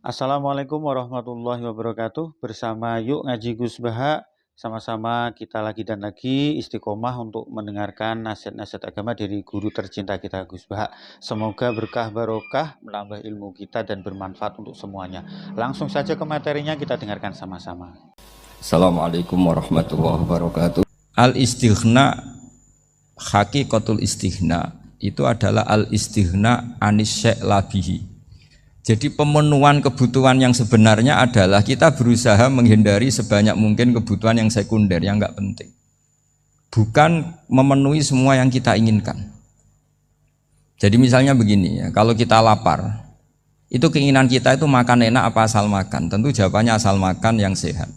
Assalamualaikum warahmatullahi wabarakatuh. Bersama Yuk Ngaji Gus Baha, sama-sama kita lagi dan lagi istiqomah untuk mendengarkan nasihat-nasihat agama dari guru tercinta kita Gus Baha. Semoga berkah barokah, menambah ilmu kita dan bermanfaat untuk semuanya. Langsung saja ke materinya, kita dengarkan sama-sama. Assalamualaikum warahmatullahi wabarakatuh. Al-istighna, hakikatul istighna itu adalah al-istighna anis syai' labihi. Jadi pemenuhan kebutuhan yang sebenarnya adalah kita berusaha menghindari sebanyak mungkin kebutuhan yang sekunder, yang enggak penting. Bukan memenuhi semua yang kita inginkan. Jadi misalnya begini ya, kalau kita lapar, itu keinginan kita itu makan enak apa asal makan? Tentu jawabannya asal makan yang sehat.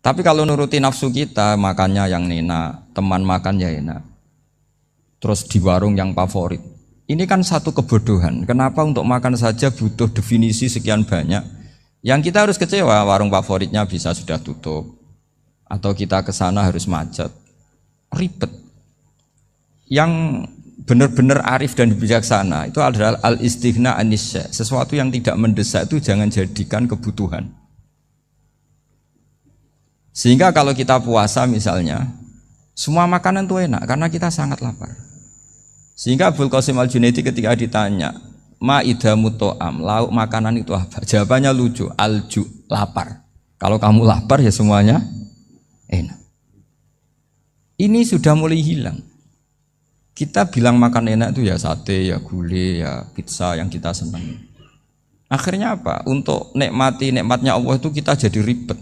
Tapi kalau nuruti nafsu kita, makannya yang enak, teman makan ya enak. Terus di warung yang favorit. Ini kan satu kebodohan. Kenapa untuk makan saja butuh definisi sekian banyak? Yang kita harus kecewa, warung favoritnya bisa sudah tutup. Atau kita ke sana harus macet. Ribet. Yang benar-benar arif dan bijaksana itu adalah al-istighna anisya. Sesuatu yang tidak mendesak itu jangan jadikan kebutuhan. Sehingga kalau kita puasa misalnya, semua makanan itu enak karena kita sangat lapar. Sehingga Abul Qasim Al-Junaidi ketika ditanya, ma idamu to'am, lauk makanan itu apa? Jawabannya lucu, alju, lapar. Kalau kamu lapar ya semuanya enak. Ini sudah mulai hilang. Kita bilang makan enak itu ya sate, ya gulai, ya pizza yang kita senang. Akhirnya apa? Untuk nikmati nikmatnya Allah itu kita jadi ribet.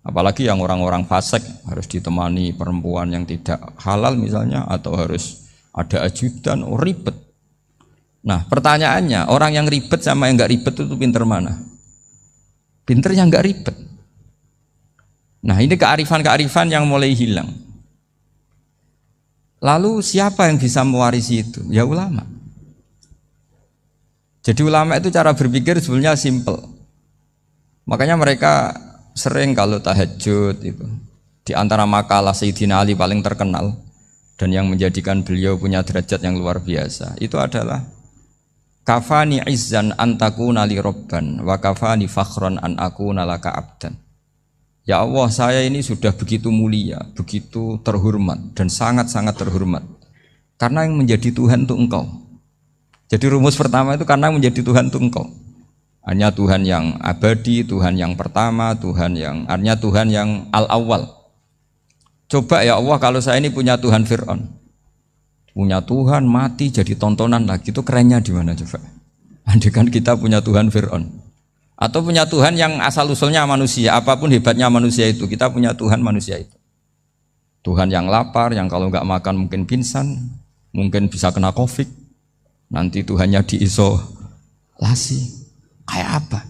Apalagi yang orang-orang fasik harus ditemani perempuan yang tidak halal misalnya, atau harus ada ajudan, ribet. Nah pertanyaannya, orang yang ribet sama yang nggak ribet itu pinter mana? Pinter yang nggak ribet. Nah ini kearifan-kearifan yang mulai hilang. Lalu siapa yang bisa mewarisi itu? Ya ulama. Jadi ulama itu cara berpikir sebenarnya simple. Makanya mereka sering kalau tahajud itu, di antara makalah Sayyidina Ali paling terkenal dan yang menjadikan beliau punya derajat yang luar biasa itu adalah kafani izzan antakuna li robban wa kafani fakhron an akuna laka abdan. Ya Allah, saya ini sudah begitu mulia, begitu terhormat dan sangat-sangat terhormat karena yang menjadi Tuhan itu Engkau. Jadi rumus pertama itu karena yang menjadi Tuhan itu Engkau. Hanya Tuhan yang abadi, Tuhan yang pertama, artinya Tuhan yang al-awwal. Coba ya Allah, kalau saya ini punya Tuhan Fir'aun, punya Tuhan mati jadi tontonan lagi, itu kerennya di mana coba? Andai kan kita punya Tuhan Fir'aun, atau punya Tuhan yang asal usulnya manusia, apapun hebatnya manusia itu, kita punya Tuhan manusia itu. Tuhan yang lapar, yang kalau nggak makan mungkin pingsan, mungkin bisa kena COVID, nanti Tuhannya diisolasi, kayak apa?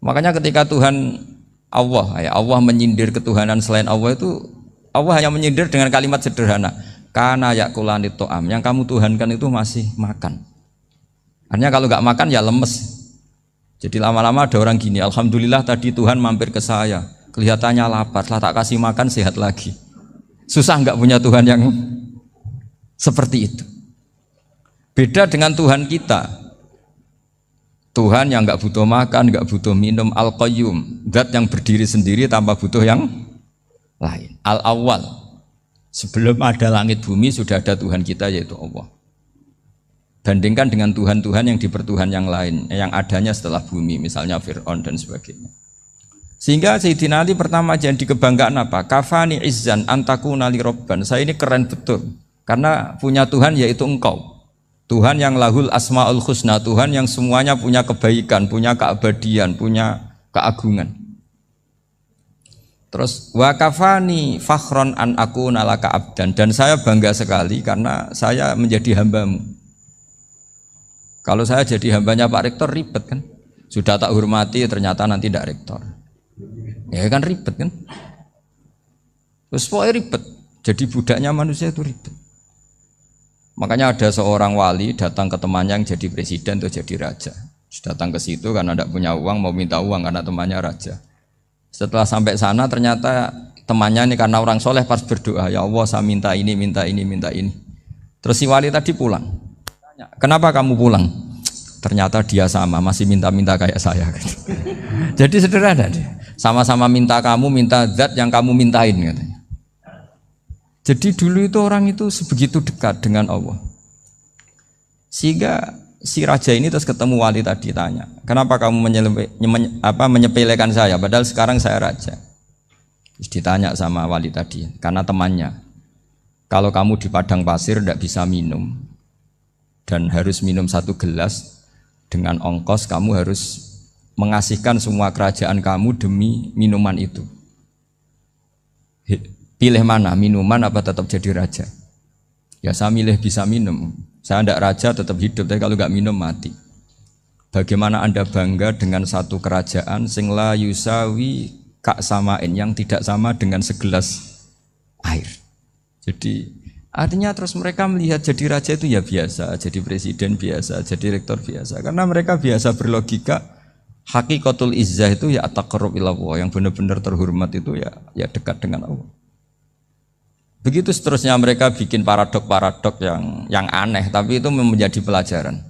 Makanya ketika Tuhan Allah menyindir ketuhanan selain Allah itu, Allah hanya menyindir dengan kalimat sederhana, kana yakulanit to'am, yang kamu tuhankan itu masih makan. Artinya kalau nggak makan ya lemes. Jadi lama-lama ada orang gini, alhamdulillah tadi Tuhan mampir ke saya, kelihatannya lapar, setelah tak kasih makan sehat lagi. Susah nggak punya Tuhan yang seperti itu. Beda dengan Tuhan kita, Tuhan yang nggak butuh makan, nggak butuh minum, al-qayyum, zat yang berdiri sendiri tanpa butuh yang lain, al-awwal. Sebelum ada langit bumi sudah ada Tuhan kita yaitu Allah. Bandingkan dengan Tuhan-Tuhan yang dipertuhan yang lain, yang adanya setelah bumi, misalnya Fir'aun dan sebagainya. Sehingga Sayyidina Ali pertama jadi kebanggaan apa? Kafani izzan antakuna li robban. Saya ini keren betul karena punya Tuhan yaitu Engkau. Tuhan yang lahul asma'ul husna, Tuhan yang semuanya punya kebaikan, punya keabadian, punya keagungan. Terus wa kafani fakhron an akuna laka abdan, dan saya bangga sekali karena saya menjadi hambamu. Kalau saya jadi hambanya Pak Rektor ribet kan? Sudah tak hormati ternyata nanti tidak rektor. Ya kan ribet kan? Terus pokoknya ribet. Jadi budaknya manusia itu ribet. Makanya ada seorang wali datang ke temannya yang jadi presiden atau jadi raja. Datang ke situ karena tidak punya uang, mau minta uang karena temannya raja. Setelah sampai sana ternyata temannya ini karena orang soleh pas berdoa, ya Allah saya minta ini, minta ini, minta ini. Terus si wali tadi pulang. Kenapa kamu pulang? ternyata dia sama, masih minta-minta kayak saya. Gitu. Jadi sederhana deh. Sama-sama minta kamu, minta zat yang kamu mintain katanya. Jadi dulu itu orang itu sebegitu dekat dengan Allah. Sehingga si raja ini terus ketemu wali tadi tanya, kenapa kamu menyepelekan saya padahal sekarang saya raja. Terus ditanya sama wali tadi, karena temannya, kalau kamu di padang pasir tidak bisa minum dan harus minum 1 gelas, dengan ongkos kamu harus mengasihkan semua kerajaan kamu demi minuman itu. Pilih mana, minuman apa tetap jadi raja? Ya saya milih bisa minum. Saya tidak raja tetap hidup, tapi kalau nggak minum mati. Bagaimana Anda bangga dengan satu kerajaan sing la yusawi kak samain, yang tidak sama dengan segelas air. Jadi artinya terus mereka melihat jadi raja itu ya biasa, jadi presiden biasa, jadi rektor biasa. Karena mereka biasa berlogika hakikatul izzah itu ya taqarrub ila Allah, yang benar-benar terhormat itu ya dekat dengan Allah. Begitu seterusnya mereka bikin paradok-paradok yang aneh, tapi itu menjadi pelajaran.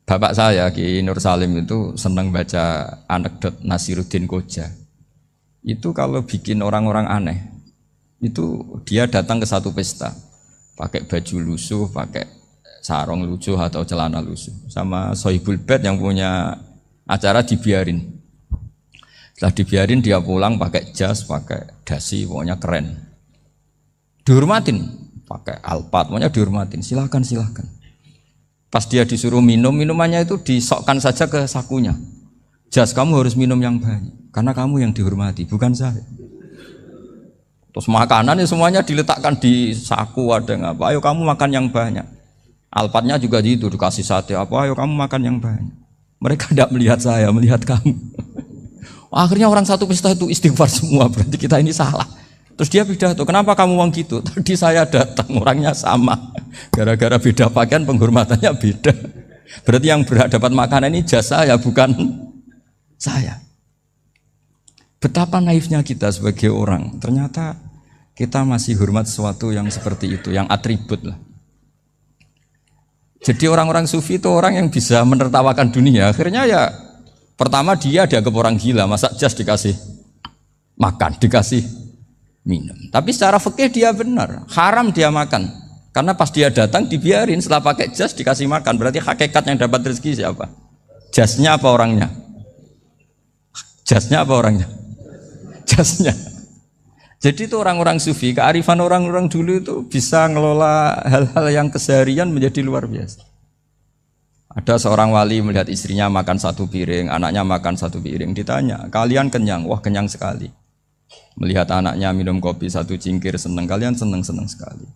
Bapak saya Ki Nur Salim itu senang baca anekdot Nasiruddin Koja. Itu kalau bikin orang-orang aneh, itu dia datang ke satu pesta, pakai baju lusuh, pakai sarung lusuh atau celana lusuh, sama Sohibul Bait yang punya acara dibiarin. Setelah dibiarin dia pulang pakai jas, pakai dasi, pokoknya keren. Dihormatin, pakai alpat, pokoknya dihormatin, silakan. Pas dia disuruh minum, minumannya itu disokkan saja ke sakunya. Jas, kamu harus minum yang banyak, karena kamu yang dihormati, bukan saya. Terus makanannya semuanya diletakkan di saku, ada yang apa, ayo kamu makan yang banyak. Alpatnya juga gitu, dikasih sate, apa, ayo kamu makan yang banyak. Mereka tidak melihat saya, melihat kamu. Akhirnya orang satu pesta itu istighfar semua, berarti kita ini salah. Terus dia pidato, kenapa kamu ngomong gitu? Tadi saya datang, orangnya sama. Gara-gara beda pakaian, penghormatannya beda. Berarti yang berhak dapat makanan ini jasa ya, bukan saya. Betapa naifnya kita sebagai orang. Ternyata kita masih hormat sesuatu yang seperti itu, yang atribut lah. Jadi orang-orang sufi itu orang yang bisa menertawakan dunia. Akhirnya ya, pertama dia dianggap orang gila, masa jas dikasih makan, dikasih minum. Tapi secara fikih dia benar, haram dia makan. Karena pas dia datang dibiarin, setelah pakai jas dikasih makan. Berarti hakikat yang dapat rezeki siapa? Jasnya apa orangnya? Jasnya apa orangnya? Jasnya. Jadi itu orang-orang sufi, kearifan orang-orang dulu itu bisa ngelola hal-hal yang keseharian menjadi luar biasa. Ada seorang wali melihat istrinya makan 1 piring, anaknya makan 1 piring. Ditanya, kalian kenyang? Wah, kenyang sekali. Melihat anaknya minum kopi 1 cingkir, senang. Kalian senang sekali.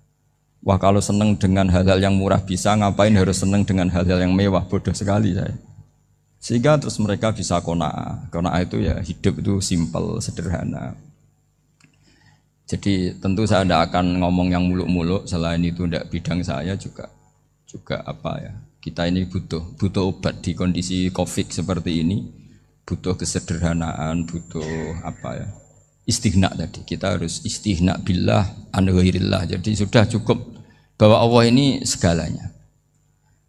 Wah, kalau senang dengan hal-hal yang murah bisa, ngapain harus senang dengan hal-hal yang mewah? Bodoh sekali saya. Sehingga terus mereka bisa qanaah. Qanaah itu ya hidup itu simpel, sederhana. Jadi tentu saya tidak akan ngomong yang muluk-muluk, selain itu tidak bidang saya juga apa ya. Kita ini butuh obat di kondisi Covid seperti ini, butuh kesederhanaan, butuh apa ya? Istighna tadi. Kita harus istighna billah an ghairillah. Jadi sudah cukup bahwa Allah ini segalanya.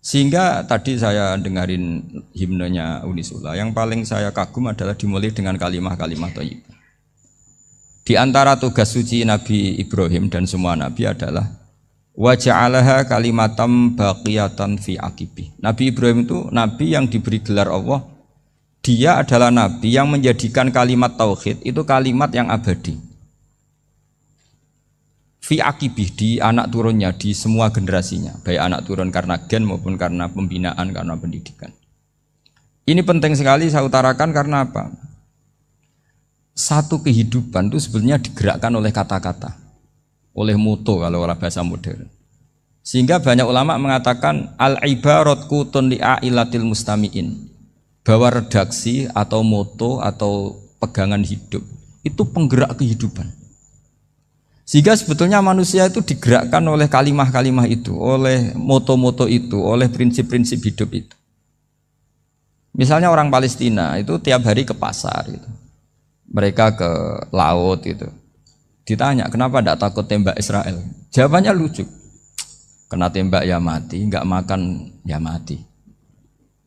Sehingga tadi saya dengarin himnenya Unisula, yang paling saya kagum adalah dimulai dengan kalimat-kalimat thayyibah. Di antara tugas suci Nabi Ibrahim dan semua Nabi adalah wa ja'alaha kalimatam baqiyatan fi aqibi. Nabi Ibrahim itu Nabi yang diberi gelar Allah. Dia adalah Nabi yang menjadikan kalimat tauhid itu kalimat yang abadi. Fi aqibi, di anak turunnya, di semua generasinya. Baik anak turun karena gen maupun karena pembinaan, karena pendidikan. Ini penting sekali saya utarakan karena apa? Satu kehidupan itu sebenarnya digerakkan oleh kata-kata, oleh moto kalau orang bahasa modern. Sehingga banyak ulama mengatakan al-ibarat kutun li'ailatil mustami'in, bahwa redaksi atau moto atau pegangan hidup itu penggerak kehidupan. Sehingga sebetulnya manusia itu digerakkan oleh kalimah-kalimah itu, oleh moto-moto itu, oleh prinsip-prinsip hidup itu. Misalnya orang Palestina itu tiap hari ke pasar gitu. Mereka ke laut gitu. Ditanya, kenapa tidak takut tembak Israel? Jawabannya lucu. Kena tembak ya mati, enggak makan ya mati.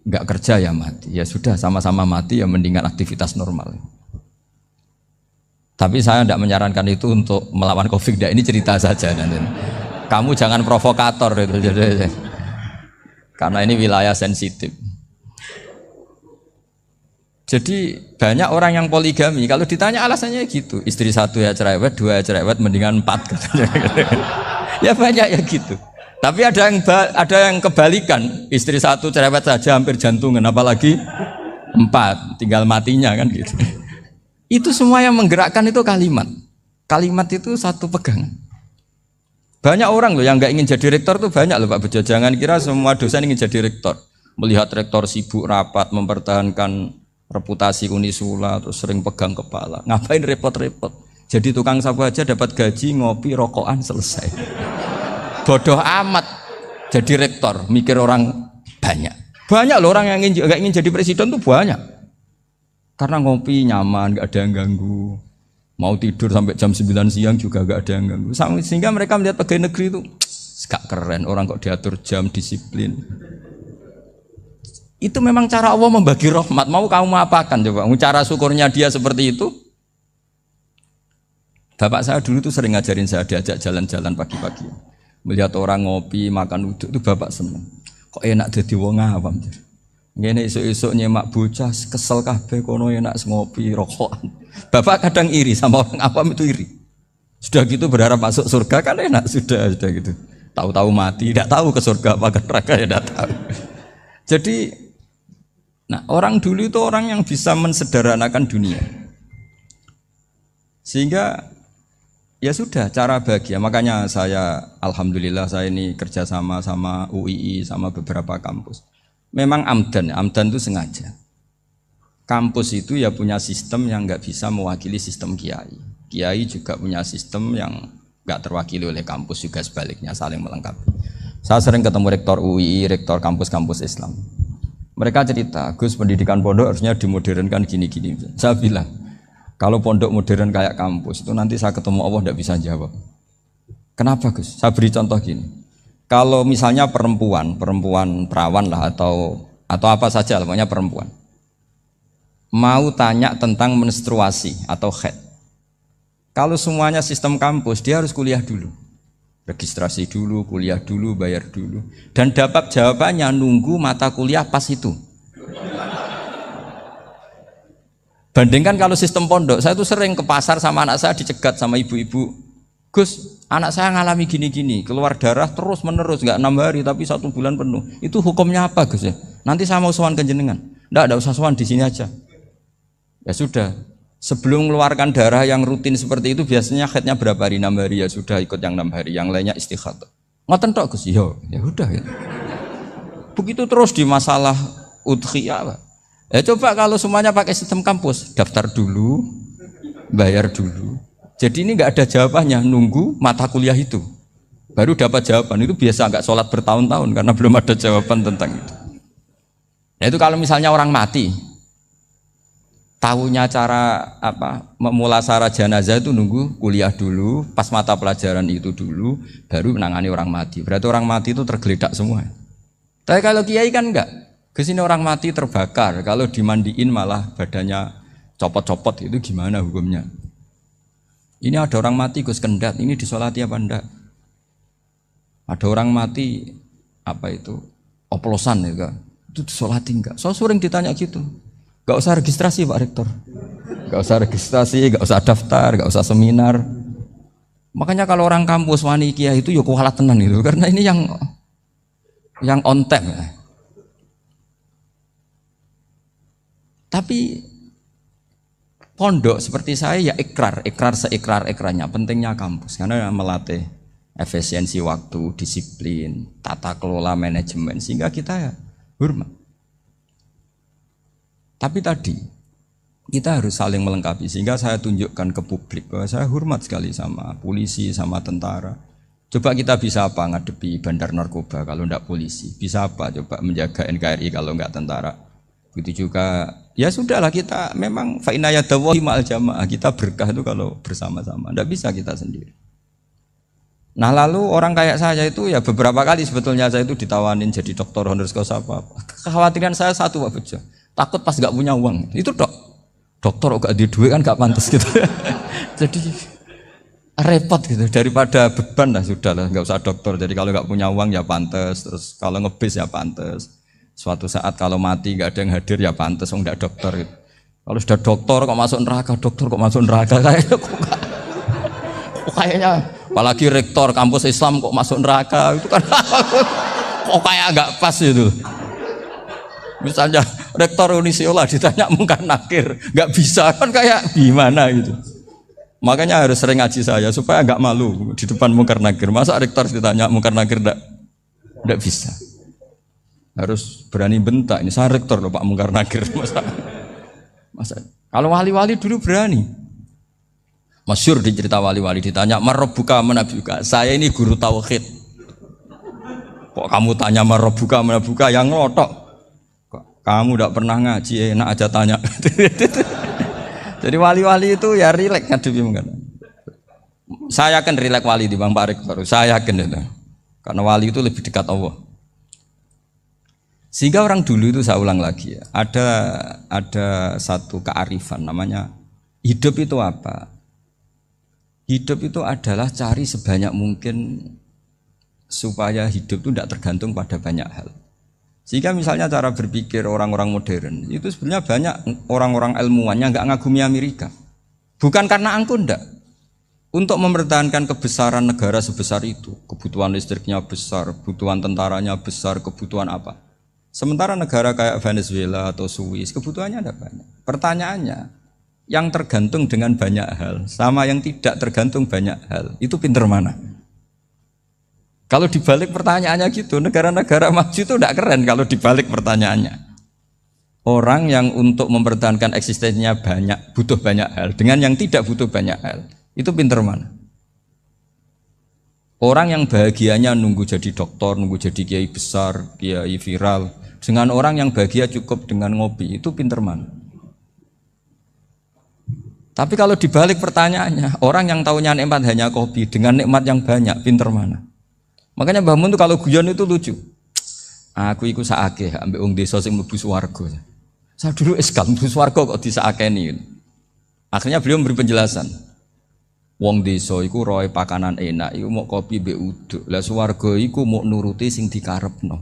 nggak kerja ya mati. Ya sudah sama-sama mati ya mendingan aktivitas normal. Tapi saya tidak menyarankan itu untuk melawan COVID. Ini cerita saja nanti. Kamu jangan provokator itu. Karena ini wilayah sensitif. Jadi banyak orang yang poligami. Kalau ditanya alasannya gitu, istri satu ya cerewet, dua ya cerewet, mendingan 4 katanya. Ya banyak ya gitu. Tapi ada yang kebalikan, istri satu cerewet saja hampir jantungan, apalagi 4, tinggal matinya kan gitu. Itu semua yang menggerakkan itu kalimat. Kalimat itu satu pegangan. Banyak orang loh yang nggak ingin jadi rektor tuh banyak loh Pak Bejo. Jangan kira semua dosen ingin jadi rektor. Melihat rektor sibuk rapat mempertahankan reputasi Unisula terus sering pegang kepala. Ngapain repot-repot? Jadi tukang sapu aja dapat gaji, ngopi, rokokan selesai. Bodoh amat jadi rektor, mikir orang banyak. Banyak loh orang yang nggak ingin jadi presiden tuh banyak. Karena ngopi nyaman, nggak ada yang ganggu. Mau tidur sampai jam 9 siang juga nggak ada yang ganggu. Sehingga mereka melihat pegawai negeri itu gak keren, orang kok diatur jam, disiplin. Itu memang cara Allah membagi rahmat. Mau kamu apakan coba? Cara syukurnya dia seperti itu. Bapak saya dulu tuh sering ngajarin saya, diajak jalan-jalan pagi-pagi. Melihat orang ngopi, makan uduk itu bapak seneng. Kok enak jadi wong awam. Ngene esuk-esuk nyemak bocah kesel kabeh kono enak ngopi rokokan. Bapak kadang iri sama orang awam itu iri. Sudah gitu berharap masuk surga kan enak sudah gitu. Tahu-tahu mati, tidak tahu ke surga apa ke neraka ya tidak tahu. Jadi nah, orang dulu itu orang yang bisa mensederhanakan dunia. Sehingga ya sudah cara bahagia. Makanya saya alhamdulillah saya ini kerjasama sama UII sama beberapa kampus. Memang amdan itu sengaja. Kampus itu ya punya sistem yang nggak bisa mewakili sistem kiai. Kiai juga punya sistem yang nggak terwakili oleh kampus juga sebaliknya saling melengkapi. Saya sering ketemu rektor UII, rektor kampus-kampus Islam. Mereka cerita, Gus pendidikan pondok harusnya dimodernkan gini-gini. Saya bilang, kalau pondok modern kayak kampus itu nanti saya ketemu Allah tidak bisa jawab. Kenapa Gus? Saya beri contoh gini. Kalau misalnya perempuan perawan lah atau apa saja, namanya perempuan, mau tanya tentang menstruasi atau haid. Kalau semuanya sistem kampus, dia harus kuliah dulu, registrasi dulu, kuliah dulu, bayar dulu, dan dapat jawabannya nunggu mata kuliah pas itu. Bandingkan kalau sistem pondok, saya tuh sering ke pasar sama anak saya dicegat sama ibu-ibu, Gus, anak saya ngalami gini-gini, keluar darah terus menerus, nggak 6 hari tapi 1 bulan penuh. Itu hukumnya apa Gus ya? Nanti saya mau sowan ke jenengan. Nggak usah sowan di sini aja. Ya sudah, sebelum mengeluarkan darah yang rutin seperti itu biasanya haidnya berapa hari? 6 hari ya sudah ikut yang 6 hari, yang lainnya istighatsah. Ngoten tok Gus, ya udah ya. Begitu terus di masalah udhiyah. Ya coba kalau semuanya pakai sistem kampus, daftar dulu, bayar dulu. Jadi ini nggak ada jawabannya, nunggu mata kuliah itu baru dapat jawaban. Itu biasa nggak sholat bertahun-tahun karena belum ada jawaban tentang itu. Nah itu kalau misalnya orang mati, tahunya cara apa memulasara jenazah itu nunggu kuliah dulu, pas mata pelajaran itu dulu, baru menangani orang mati. Berarti orang mati itu tergeledak semua. Tapi kalau kiai kan enggak, kesini orang mati terbakar, kalau dimandiin malah badannya copot-copot, itu gimana hukumnya? Ini ada orang mati Gus Kendat, ini disolati apa enggak? Ada orang mati apa itu oplosan ya, itu disolati enggak? So sering ditanya gitu. Enggak usah registrasi Pak Rektor, enggak usah registrasi, enggak usah daftar, enggak usah seminar. Makanya kalau orang kampus wani kiai itu ya kualat tenan gitu, karena ini yang on time ya. Tapi pondok seperti saya ya ikrar seikrar-ikrarnya. Pentingnya kampus karena melatih efisiensi waktu, disiplin, tata kelola manajemen sehingga kita ya hormat. Tapi tadi kita harus saling melengkapi sehingga saya tunjukkan ke publik bahwa saya hormat sekali sama polisi, sama tentara. Coba kita bisa apa ngadepi bandar narkoba kalau enggak polisi? Bisa apa coba menjaga NKRI kalau enggak tentara? Begitu juga ya sudahlah kita memang fa inna yadallahi ma'al jamaah, kita berkah itu kalau bersama-sama, enggak bisa kita sendiri. Nah lalu orang kayak saya itu ya beberapa kali sebetulnya saya itu ditawanin jadi dokter honoris causa apa. Kekhawatiran saya satu Pak Bejo, takut pas nggak punya uang. Itu dokter gak di duit kan gak pantas gitu. Jadi repot gitu, daripada beban lah sudah lah, nggak usah dokter. Jadi kalau nggak punya uang ya pantas, terus kalau ngebis ya pantas. Suatu saat kalau mati nggak ada yang hadir ya pantas, nggak dokter gitu. Kalau sudah dokter kok masuk neraka, dokter kok masuk neraka kayaknya apalagi rektor kampus Islam kok masuk neraka itu kan kok kayak agak pas itu. Misalnya rektor Unisiola ditanya mungkar nakir nggak bisa kan kayak gimana gitu. Makanya harus sering ngaji saya supaya nggak malu di depan mungkar nakir. Masa rektor ditanya mungkar nakir nggak bisa. Harus berani bentak. Ini saya rektor loh Pak mungkar nakir. Masa kalau wali-wali dulu berani. Masyhur di cerita wali-wali ditanya marabbuka manabuka. Saya ini guru tauhid. Kok kamu tanya marabbuka manabuka yang ngotok? Kamu tidak pernah ngaji enak aja tanya. Jadi wali-wali itu ya rileks ngadepi mungkin. Saya yakin rileks wali di Bang Pak Rektor. Saya yakin itu. Karena wali itu lebih dekat Allah. Sehingga orang dulu itu saya ulang lagi ya, ada satu kearifan namanya hidup itu apa? Hidup itu adalah cari sebanyak mungkin supaya hidup itu tidak tergantung pada banyak hal. Sehingga misalnya cara berpikir orang-orang modern itu sebenarnya banyak orang-orang ilmuwan yang nggak ngagumi Amerika. Bukan karena angkuh ndak. Untuk mempertahankan kebesaran negara sebesar itu, kebutuhan listriknya besar, kebutuhan tentaranya besar, kebutuhan apa. Sementara negara kayak Venezuela atau Swiss kebutuhannya ada banyak. Pertanyaannya, yang tergantung dengan banyak hal sama yang tidak tergantung banyak hal, itu pinter mana? Kalau dibalik pertanyaannya gitu, negara-negara maju itu tidak keren kalau dibalik pertanyaannya. Orang yang untuk mempertahankan eksistensinya banyak, butuh banyak hal, dengan yang tidak butuh banyak hal, itu pinter mana? Orang yang bahagianya nunggu jadi dokter, nunggu jadi kiai besar, kiai viral, dengan orang yang bahagia cukup dengan ngopi, itu pinter mana? Tapi kalau dibalik pertanyaannya, orang yang tahunya nikmat hanya kopi dengan nikmat yang banyak, pinter mana? Makanya Mbah Mun tuh kalau guyon itu lucu. Aku iku sakake ambek wong desa sing mlebu swarga. Saya dulu eskal mlebu swarga kok disakeni. Akhirnya beliau memberi penjelasan. Wong desa iku roe pakanan enak, iku mau kopi mbek uduk. Lah swarga iku mau nuruti sing dikarepno.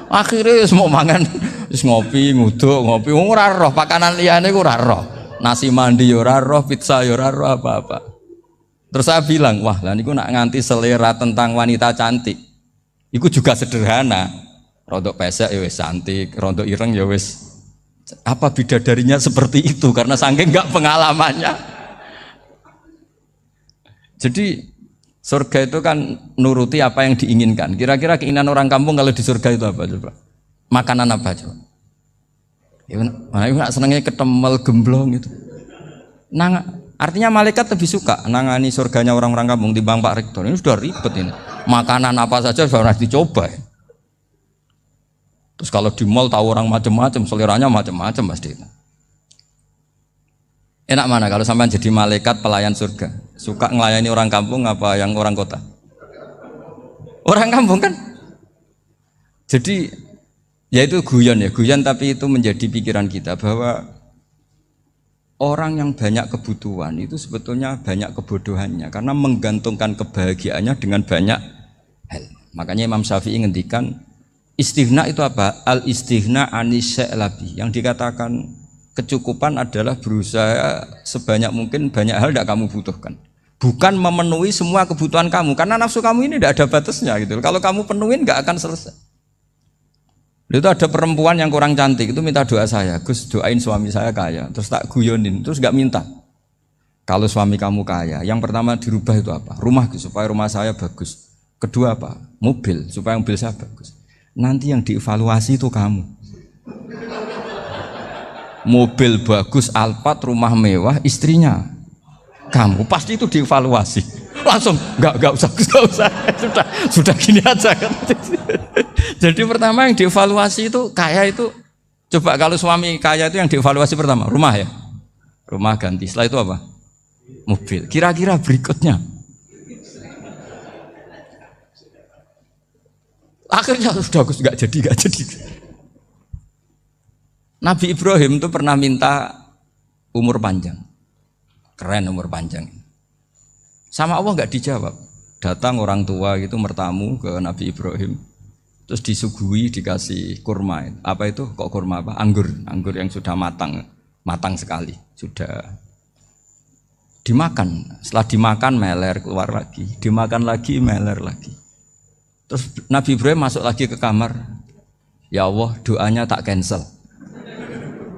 Akhirnya semua mangan wis ngopi, nguduk, ngopi ora roh pakanan liyane ku ora roh. Nasi mandi ya ora roh, pizza ya ora roh apa-apa. Terus saya bilang, wah lah niku nak nganti selera tentang wanita cantik. Iku juga sederhana. Rodok pesek ya wis cantik, rodok ireng ya wis. Apa bidadarinya seperti itu karena saking enggak pengalamannya. Jadi surga itu kan nuruti apa yang diinginkan. Kira-kira keinginan orang kampung kalau di surga itu apa coba? Makanan apa coba? Ya, mana ibu nak senangnya ketemel gemblong gitu. Artinya malaikat lebih suka nangani surganya orang-orang kampung di Bang Pak Rektor. Ini sudah ribet ini. Makanan apa saja sudah harus dicoba. Ya. Terus kalau di mall tahu orang macam-macam, seleranya macam-macam pasti. Enak mana kalau sampai jadi malaikat pelayan surga? Suka ngelayani orang kampung apa yang orang kota? Orang kampung kan? Jadi ya itu guyon ya, guyon tapi itu menjadi pikiran kita bahwa orang yang banyak kebutuhan itu sebetulnya banyak kebodohannya karena menggantungkan kebahagiaannya dengan banyak hal. Makanya Imam Syafi'i ngendikan istighna itu apa? Al istighna anisya'i. Yang dikatakan kecukupan adalah berusaha sebanyak mungkin banyak hal tidak kamu butuhkan. Bukan memenuhi semua kebutuhan kamu karena nafsu kamu ini tidak ada batasnya gitu. Kalau kamu penuhin nggak akan selesai. Itu ada perempuan yang kurang cantik itu minta doa saya, Gus doain suami saya kaya. Terus tak guyonin, terus nggak minta. Kalau suami kamu kaya, yang pertama dirubah itu apa? Rumah Gus, supaya rumah saya bagus. Kedua apa? Mobil supaya mobil saya bagus. Nanti yang dievaluasi itu kamu. Mobil bagus, Alphard, rumah mewah, istrinya kamu pasti itu dievaluasi. Langsung nggak usah sudah gini aja kan. Jadi pertama yang dievaluasi itu kaya itu coba kalau suami kaya itu yang dievaluasi pertama rumah ya, rumah ganti. Setelah itu apa? mobil. Kira-kira berikutnya. Akhirnya sudah nggak jadi. Nabi Ibrahim itu pernah minta umur panjang. Keren umur panjang. Sama Allah nggak dijawab. Datang orang tua gitu mertamu ke Nabi Ibrahim. Terus disuguhi dikasih kurma. Apa itu? Kok kurma apa? Anggur yang sudah matang sekali. Sudah dimakan. Setelah dimakan meler keluar lagi. Dimakan lagi meler lagi. Terus Nabi Ibrahim masuk lagi ke kamar. Ya Allah, doanya tak cancel.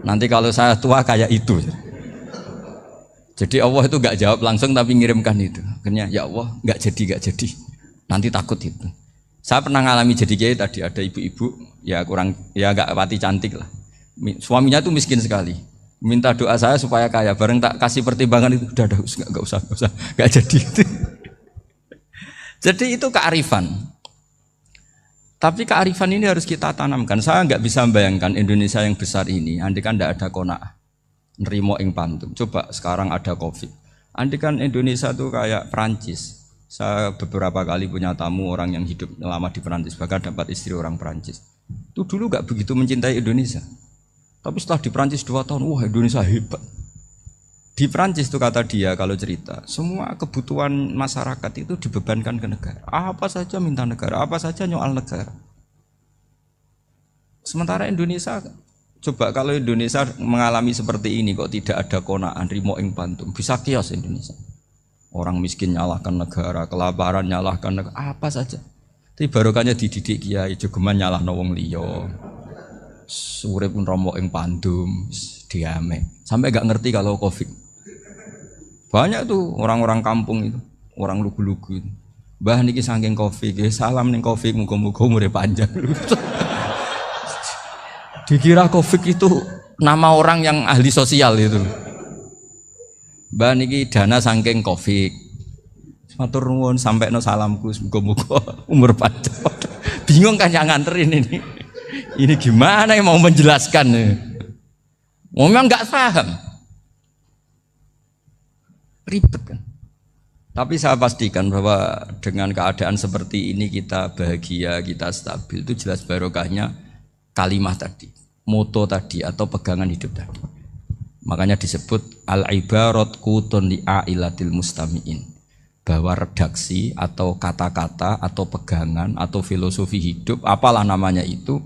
Nanti kalau saya tua kayak itu. Jadi Allah itu gak jawab langsung tapi ngirimkan itu. Akhirnya ya Allah gak jadi. Nanti takut itu. Saya pernah ngalami jadi kiai tadi, ada ibu-ibu ya gak pati cantik lah. Suaminya tuh miskin sekali. Minta doa saya supaya kaya. Bareng tak kasih pertimbangan itu udah gak usah gak jadi. Jadi itu kearifan. Tapi kearifan ini harus kita tanamkan. Saya nggak bisa membayangkan Indonesia yang besar ini, andai kan tidak ada qanaah, nerimo ing pantum. Coba sekarang ada Covid. Andai kan Indonesia itu kayak Perancis. Saya beberapa kali punya tamu orang yang hidup lama di Perancis, bahkan dapat istri orang Perancis. Itu dulu nggak begitu mencintai Indonesia. Tapi setelah di Perancis 2 tahun, wah Indonesia hebat. Di Perancis itu kata dia kalau cerita, semua kebutuhan masyarakat itu dibebankan ke negara. Apa saja minta negara, apa saja nyoal negara. Sementara Indonesia, coba kalau Indonesia mengalami seperti ini kok tidak ada qanaah, rimo ing pantum, bisa kios Indonesia. Orang miskin nyalahkan negara, kelaparan nyalahkan negara, apa saja. Tapi barokahnya dididik kiai, jogeman nyalahno wong liya. Urip pun romo ing pandum, diame. Sampai gak ngerti kalau Covid. Banyak tuh orang-orang kampung itu, orang lugu-lugu itu. Mbah niki saking Covid, salam ning Covid, muga-muga umure panjang. Dikira Covid itu nama orang yang ahli sosial itu. Mbah niki dana saking Covid. Matur nuwun sampekno salamku, muga-muga umur panjang. Bingung kan yang nganterin ini. Ini gimana yang mau menjelaskan? Memang nggak paham. Ribet kan. Tapi saya pastikan bahwa dengan keadaan seperti ini kita bahagia, kita stabil, itu jelas barokahnya kalimah tadi, moto tadi atau pegangan hidup tadi. Makanya disebut al-ibarat qutun li'ailatil mustami'in, bahwa redaksi atau kata-kata atau pegangan atau filosofi hidup, apalah namanya itu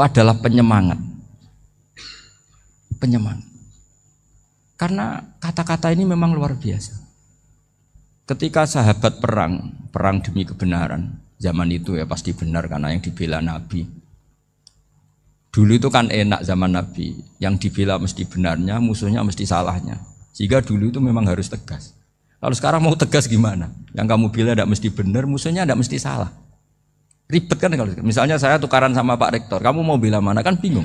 adalah penyemangat. Penyemangat. Karena kata-kata ini memang luar biasa. Ketika sahabat perang demi kebenaran, zaman itu ya pasti benar karena yang dibela Nabi. Dulu itu kan enak zaman Nabi, yang dibela mesti benarnya, musuhnya mesti salahnya. Sehingga dulu itu memang harus tegas. Kalau sekarang mau tegas gimana? Yang kamu bela tidak mesti benar, musuhnya tidak mesti salah. Ribet kan kalau misalnya saya tukaran sama Pak Rektor, kamu mau bela mana kan bingung.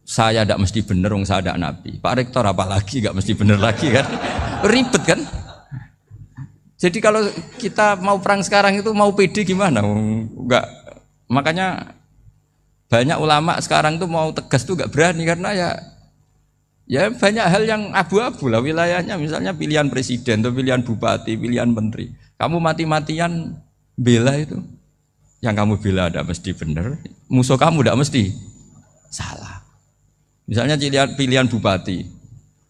Saya tidak mesti benar, saya tidak Nabi. Pak Rektor apalagi nggak mesti benar lagi kan? Ribet kan? Jadi kalau kita mau perang sekarang itu mau pede gimana? Enggak. Makanya banyak ulama sekarang tuh mau tegas tuh nggak berani karena ya banyak hal yang abu-abu lah wilayahnya. Misalnya pilihan presiden atau pilihan bupati, pilihan menteri. Kamu mati-matian bela itu, yang kamu bela tidak mesti benar, musuh kamu tidak mesti salah. Misalnya pilihan bupati,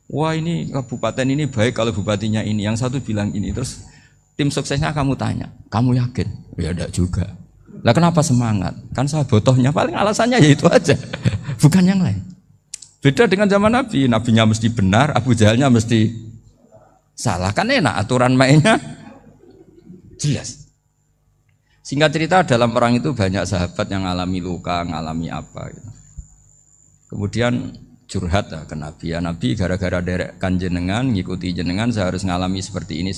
wah ini kabupaten ini baik kalau bupatinya ini, yang satu bilang ini, terus tim suksesnya kamu tanya, kamu yakin? Ya enggak juga. Lah kenapa semangat? Kan saya botohnya, paling alasannya ya itu aja, bukan yang lain. Beda dengan zaman Nabi, nabinya mesti benar, Abu Jahalnya mesti salah, kan enak aturan mainnya jelas. Singkat cerita dalam perang itu banyak sahabat yang ngalami luka, ngalami apa gitu. Kemudian curhat ke Nabi, ya Nabi gara-gara derekkan jenengan, ngikuti jenengan saya harus ngalami seperti ini.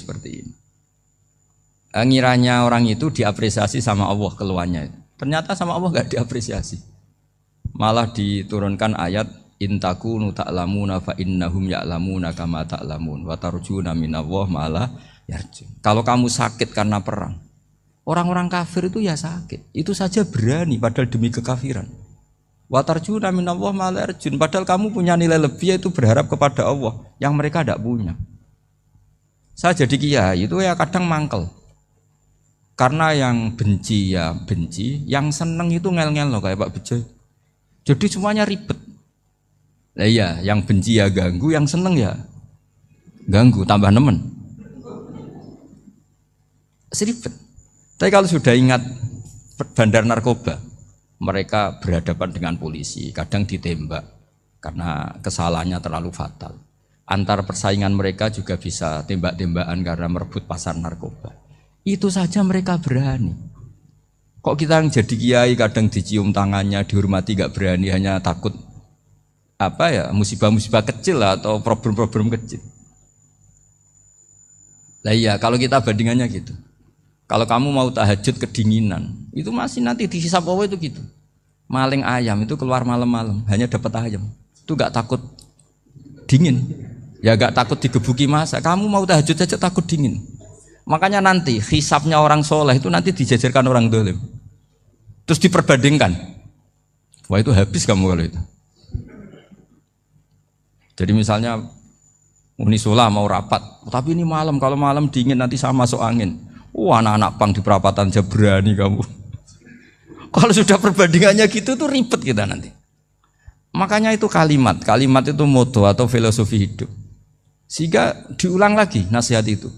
Ngiranya orang itu diapresiasi sama Allah keluarnya. Ternyata sama Allah gak diapresiasi. Malah diturunkan ayat intakunu ta'lamuna fa innahum ya'lamuna kama ta'lamun wa tarjuna minallah malah yarjun. Kalau kamu sakit karena perang, orang-orang kafir itu ya sakit. Itu saja berani padahal demi kekafiran. Wa tarjuna minallah ma la yarjun. Padahal kamu punya nilai lebih, yaitu berharap kepada Allah yang mereka tidak punya. Saya jadi kiai itu ya kadang mangkel. Karena yang benci ya benci, yang seneng itu ngel-ngel loh kayak Pak Bejo. Jadi semuanya ribet. Nah iya, yang benci ya ganggu, yang seneng ya ganggu, tambah nemen. Seribet. Tapi kalau sudah ingat bandar narkoba, mereka berhadapan dengan polisi, kadang ditembak karena kesalahannya terlalu fatal. Antar persaingan mereka juga bisa tembak-tembakan karena merebut pasar narkoba. Itu saja mereka berani. Kok kita yang jadi kiai kadang dicium tangannya, dihormati gak berani, hanya takut apa ya, musibah-musibah kecil lah, atau problem-problem kecil. Lah iya, kalau kita bandingannya gitu. Kalau kamu mau tahajud kedinginan, itu masih nanti dihisab Allah itu gitu. Maling ayam itu keluar malam-malam, hanya dapat ayam. Itu gak takut dingin. Ya gak takut digebuki masa. Kamu mau tahajud saja takut dingin. Makanya nanti hisabnya orang soleh itu nanti dijajarkan orang dolim. Terus diperbandingkan. Wah itu habis kamu kalau itu. Jadi misalnya Unisula mau rapat, tapi ini malam, kalau malam dingin nanti sama masuk angin. Wah anak-anak pang di perapatan aja berani kamu. Kalau sudah perbandingannya gitu tuh ribet kita nanti. Makanya itu kalimat itu moto atau filosofi hidup. Sehingga diulang lagi nasihat itu.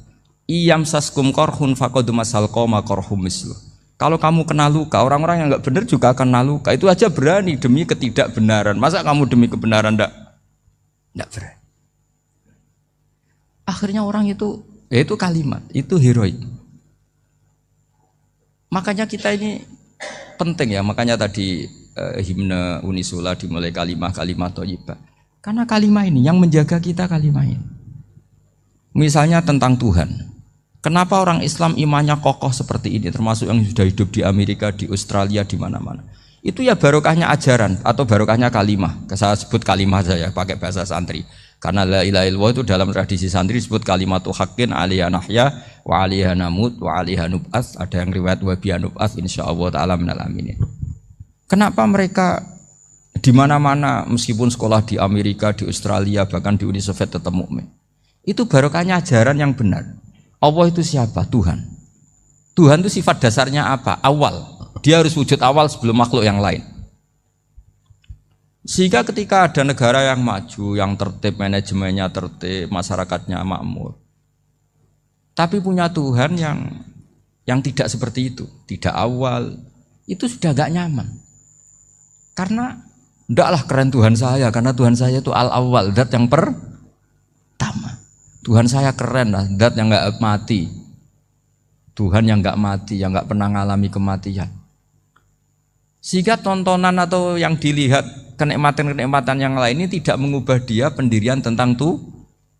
Iyam saskum korhun fakodu masal koma korhum mislu. Kalau kamu kena luka, orang-orang yang nggak benar juga akan kena luka. Itu aja berani demi ketidakbenaran. Masa kamu demi kebenaran nggak berani? Akhirnya orang itu, ya itu kalimat, itu heroik. Makanya kita ini penting ya, makanya tadi himne Unisula dimulai kalimat thayyibah. Karena kalimat ini yang menjaga kita, kalimat ini. Misalnya tentang Tuhan. Kenapa orang Islam imannya kokoh seperti ini, termasuk yang sudah hidup di Amerika, di Australia, di mana-mana. Itu ya barokahnya ajaran atau barokahnya kalimah. Saya sebut kalimah saja pakai bahasa santri. Karena la ilaha illallah itu dalam tradisi santri disebut kalimatu haqqin alaiha nahya wa alaiha namut wa alaiha nub'ats. Ada yang riwayat wa biha nub'ats insyaallah taala minal aminin. Kenapa mereka di mana-mana meskipun sekolah di Amerika, di Australia, bahkan di Uni Soviet tetap mukmin? Itu barokahnya ajaran yang benar. Allah itu siapa? Tuhan. Tuhan itu sifat dasarnya apa? Awal. Dia harus wujud awal sebelum makhluk yang lain. Sehingga ketika ada negara yang maju, yang tertib, manajemennya tertib, masyarakatnya makmur, tapi punya Tuhan yang tidak seperti itu, tidak awal, itu sudah gak nyaman. Karena ndaklah keren Tuhan saya, karena Tuhan saya itu al-awwal, zat yang pertama. Tuhan saya keren lah, zat yang gak mati. Tuhan yang gak mati, yang gak pernah mengalami kematian. Sehingga tontonan atau yang dilihat kenikmatan-kenikmatan yang lain ini tidak mengubah dia pendirian tentang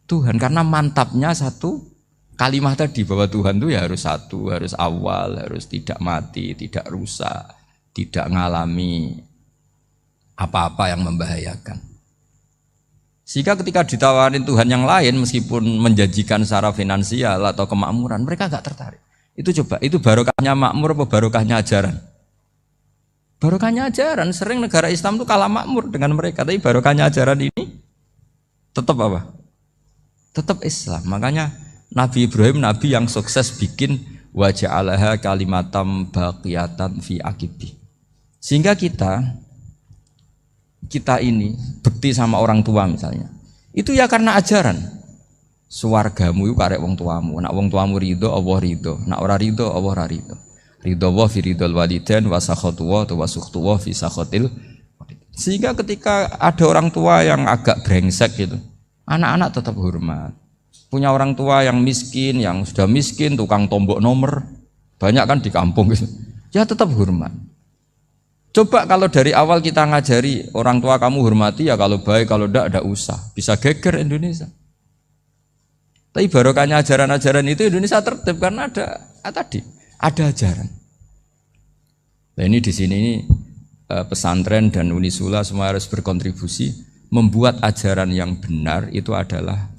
Tuhan. Karena mantapnya satu kalimat tadi bahwa Tuhan itu ya harus satu, harus awal, harus tidak mati, tidak rusak, tidak mengalami apa-apa yang membahayakan. Sehingga ketika ditawarin Tuhan yang lain meskipun menjanjikan secara finansial atau kemakmuran, mereka gak tertarik. Itu coba, itu barokahnya makmur apa barokahnya ajaran? Barokahnya ajaran. Sering negara Islam itu kalah makmur dengan mereka, tapi barokahnya ajaran ini tetap apa? Tetap Islam. Makanya Nabi Ibrahim, Nabi yang sukses bikin wa ja'alaha kalimatam baqiyatan fi aqibi. Sehingga kita ini bekti sama orang tua misalnya, itu ya karena ajaran. Suwargamu itu karek wong tuamu. Nak wong tuamu ridho, Allah ridho. Nak ora ridho, Allah ora ridho. Ridho wa fi ridhol walidain wa sakhatu wa sukhtu wa fi sakhatil. Sehingga ketika ada orang tua yang agak brengsek gitu, anak-anak tetap hormat. Punya orang tua yang miskin, yang sudah miskin, tukang tombok nomor, banyak kan di kampung gitu. Ya tetap hormat. Coba kalau dari awal kita ngajari orang tua kamu hormati ya, kalau baik, kalau enggak usah. Bisa geger Indonesia. Tapi barokahnya ajaran-ajaran itu Indonesia tertib karena ada ajaran. Nah ini di sini pesantren dan Unisula semua harus berkontribusi membuat ajaran yang benar itu adalah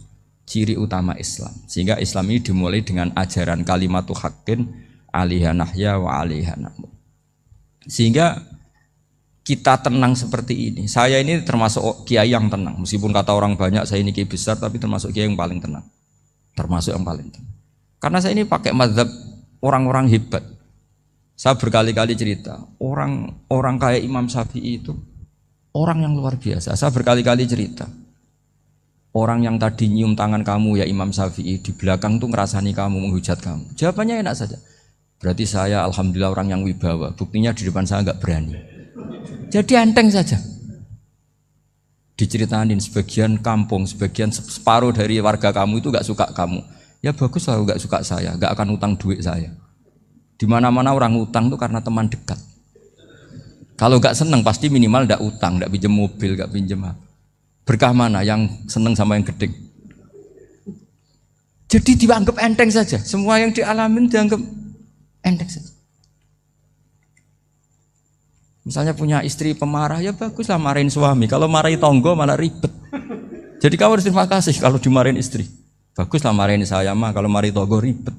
ciri utama Islam. Sehingga Islam ini dimulai dengan ajaran kalimatu haqqin alaiha nahya wa alaiha namut. Sehingga kita tenang seperti ini. Saya ini termasuk kiai yang tenang. Meskipun kata orang banyak saya ini kiai besar, tapi termasuk kiai yang paling tenang. Termasuk yang paling tenang. Karena saya ini pakai mazhab orang-orang hebat. Saya berkali-kali cerita, orang kayak Imam Syafi'i itu orang yang luar biasa. Saya berkali-kali cerita, orang yang tadi nyium tangan kamu ya Imam Syafi'i, di belakang tuh ngerasani kamu, menghujat kamu. Jawabannya enak saja. Berarti saya alhamdulillah orang yang wibawa. Buktinya di depan saya nggak berani. Jadi enteng saja. Diceritain sebagian kampung, sebagian separuh dari warga kamu itu nggak suka kamu. Ya bagus lah nggak suka saya, nggak akan utang duit saya. Di mana-mana orang utang tuh karena teman dekat. Kalau nggak seneng pasti minimal nggak utang, nggak pinjam mobil, nggak pinjam apa. Berkah mana yang seneng sama yang gede? Jadi dianggap enteng saja. Semua yang dialamin dianggap enteng saja. Misalnya punya istri pemarah, ya baguslah marahin suami. Kalau marahin tonggo malah ribet. Jadi kamu harus terima kasih kalau dimarahin istri. Baguslah marahin saya mah, kalau marahin tonggo ribet.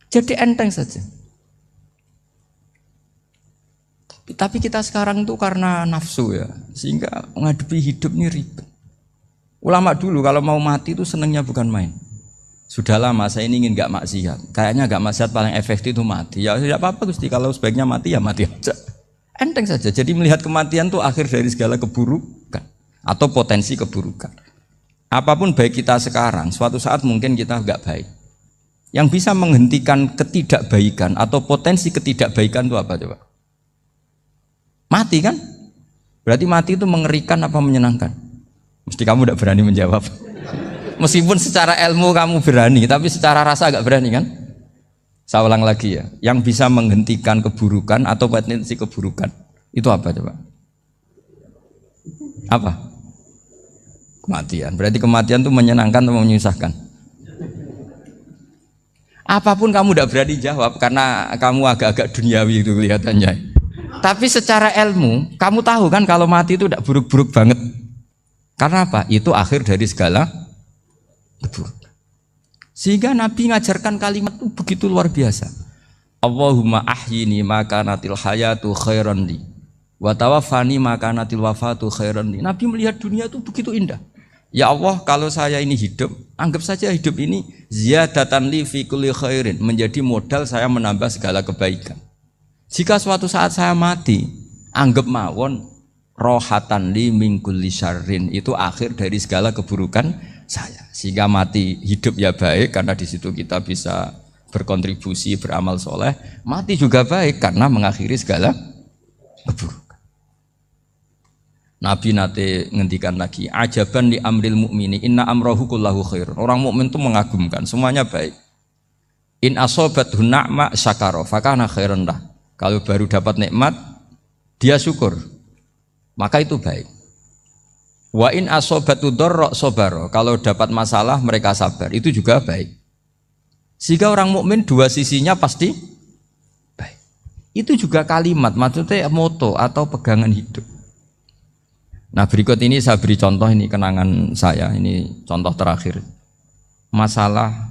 Jadi enteng saja. Tapi kita sekarang tuh karena nafsu ya, sehingga menghadapi hidup ini ribet. Ulama dulu kalau mau mati itu senengnya bukan main. Sudah lama saya ini ingin gak maksiat. Kayaknya gak maksiat paling efektif itu mati. Ya tidak apa-apa Gusti, kalau sebaiknya mati ya mati aja. Enteng saja. Jadi melihat kematian itu akhir dari segala keburukan atau potensi keburukan. Apapun baik kita sekarang, suatu saat mungkin kita gak baik. Yang bisa menghentikan ketidakbaikan atau potensi ketidakbaikan itu apa coba? Mati kan? Berarti mati itu mengerikan apa menyenangkan? Mesti kamu tidak berani menjawab. Meskipun secara ilmu kamu berani, tapi secara rasa agak berani kan? Saya ulang lagi ya. Yang bisa menghentikan keburukan atau potensi keburukan itu apa coba? Apa? Kematian. Berarti kematian itu menyenangkan atau menyusahkan? Apapun kamu tidak berani jawab karena kamu agak-agak duniawi itu kelihatannya. Tapi secara ilmu, kamu tahu kan kalau mati itu tidak buruk-buruk banget. Karena apa? Itu akhir dari segala keburukan. Sehingga Nabi ngajarkan kalimat itu begitu luar biasa. Allahumma ahyini makanatil hayatu khairan li wa tawaffani makanatil wafatu khairan li. Nabi melihat dunia itu begitu indah. Ya Allah, kalau saya ini hidup, anggap saja hidup ini ziyadatan li fi kulli khairin, menjadi modal saya menambah segala kebaikan. Jika suatu saat saya mati, anggap mawon rohatan li min kulli syarrin, itu akhir dari segala keburukan saya. Sehingga mati hidup ya baik karena di situ kita bisa berkontribusi, beramal soleh. Mati juga baik karena mengakhiri segala keburukan. Nabi nate ngendikan lagi, ajaban li amril mu'mini inna amrahu kullahu khair. Orang mukmin itu mengagumkan, semuanya baik. In asobathu na'ma syakara fakana khairan lah. Kalau baru dapat nikmat, dia syukur, maka itu baik. Wa in asobatu dharra sabara. Kalau dapat masalah mereka sabar, itu juga baik. Sehingga orang mukmin dua sisinya pasti baik. Itu juga kalimat, maksudnya moto atau pegangan hidup. Nah berikut ini saya beri contoh, ini kenangan saya, ini contoh terakhir. Masalah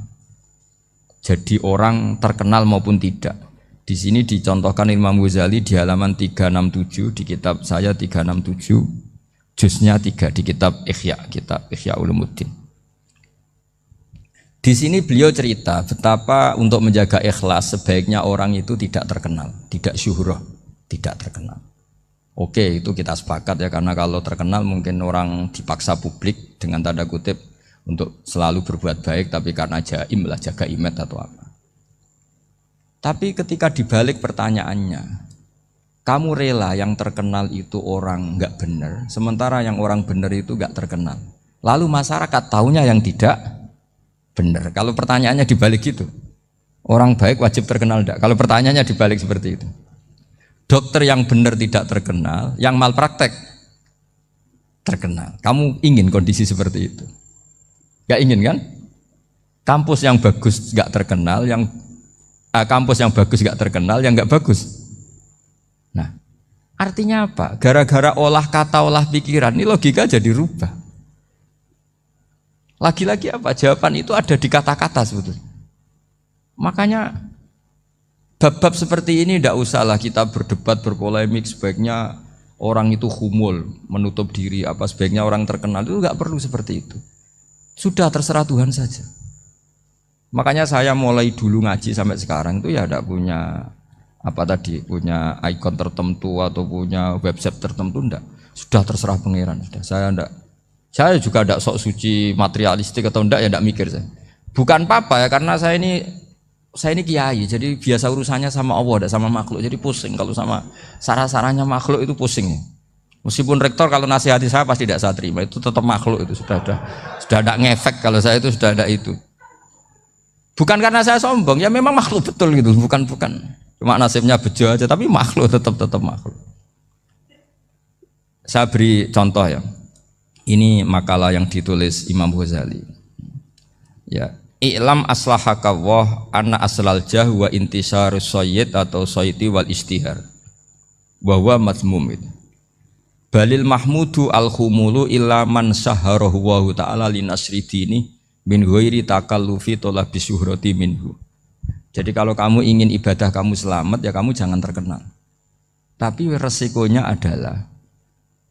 jadi orang terkenal maupun tidak. Di sini dicontohkan Imam Ghazali di halaman 367 di kitab saya 367, juznya 3 di kitab Ihya Ulumuddin. Di sini beliau cerita betapa untuk menjaga ikhlas sebaiknya orang itu tidak terkenal, tidak syuhrah, tidak terkenal. Oke, itu kita sepakat ya, karena kalau terkenal mungkin orang dipaksa publik dengan tanda kutip untuk selalu berbuat baik, tapi karena jaim lah, jaga image atau apa. Tapi ketika dibalik pertanyaannya, kamu rela yang terkenal itu orang nggak benar, sementara yang orang benar itu nggak terkenal. Lalu masyarakat tahunya yang tidak benar. Kalau pertanyaannya dibalik gitu, orang baik wajib terkenal enggak? Kalau pertanyaannya dibalik seperti itu. Dokter yang benar tidak terkenal, yang malpraktek terkenal. Kamu ingin kondisi seperti itu? Gak ingin kan? Kampus yang bagus gak terkenal, kampus yang bagus gak terkenal, yang gak bagus. Nah, artinya apa? Gara-gara olah kata, olah pikiran, ini logika jadi rubah. Lagi-lagi apa? Jawaban itu ada di kata-kata sebetulnya. Makanya Bab-bab seperti ini tidak usahlah kita berdebat, berpolemik. Sebaiknya orang itu humul, menutup diri, apa sebaiknya orang terkenal, itu nggak perlu seperti itu. Sudah terserah Tuhan saja. Makanya saya mulai dulu ngaji sampai sekarang itu ya tidak punya punya ikon tertentu atau punya website tertentu, enggak. Sudah terserah pangeran. Sudah. Saya juga tidak sok suci materialistik atau enggak, ya tidak mikir saya. Bukan apa-apa ya, karena saya ini kiai, jadi biasa urusannya sama Allah, tidak sama makhluk. Jadi pusing kalau sama sarah-sarahnya makhluk itu pusing. Meskipun rektor kalau nasihati saya pasti tidak saya terima, itu tetap makhluk, itu sudah ada ngefek kalau saya itu sudah ada itu. Bukan karena saya sombong, ya memang makhluk betul gitu, bukan. Cuma nasibnya bejo aja, tapi makhluk tetap makhluk. Saya beri contoh ya. Ini makalah yang ditulis Imam Ghazali. Ya, I'lam aslahaka Allah anna aslal jah wa intisarus sayyid atau sayyidi wal istihar wa huwa mazmum itu. Balil mahmudu al khumulu illa man saharahu wa ta'ala linasri dini min ghairi takallufi talabi syuhrati minhu. Jadi kalau kamu ingin ibadah kamu selamat, ya kamu jangan terkenal. Tapi resikonya adalah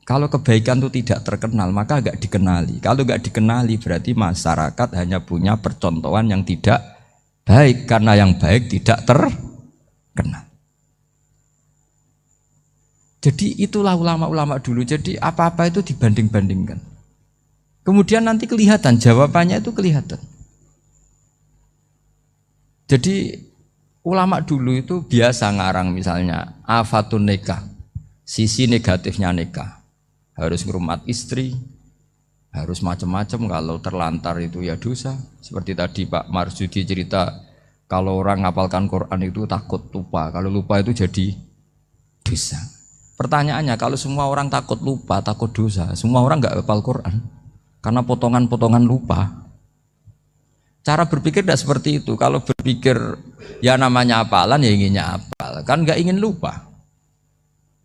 kalau kebaikan itu tidak terkenal, maka agak dikenali. Kalau agak dikenali berarti masyarakat hanya punya percontohan yang tidak baik, karena yang baik tidak terkenal. Jadi itulah ulama-ulama dulu. Jadi apa-apa itu dibanding-bandingkan. Kemudian nanti kelihatan, jawabannya itu kelihatan. Jadi ulama dulu itu biasa ngarang misalnya afatun nikah, sisi negatifnya nikah. Harus ngurmat istri, harus macam-macam, kalau terlantar itu ya dosa. Seperti tadi Pak Marsudi cerita, kalau orang ngapalkan Quran itu takut lupa, kalau lupa itu jadi dosa. Pertanyaannya, kalau semua orang takut lupa, takut dosa, semua orang nggak hafal Quran karena potongan-potongan lupa. Cara berpikir tidak seperti itu. Kalau berpikir ya namanya hafalan, ya inginnya hafal, kan nggak ingin lupa.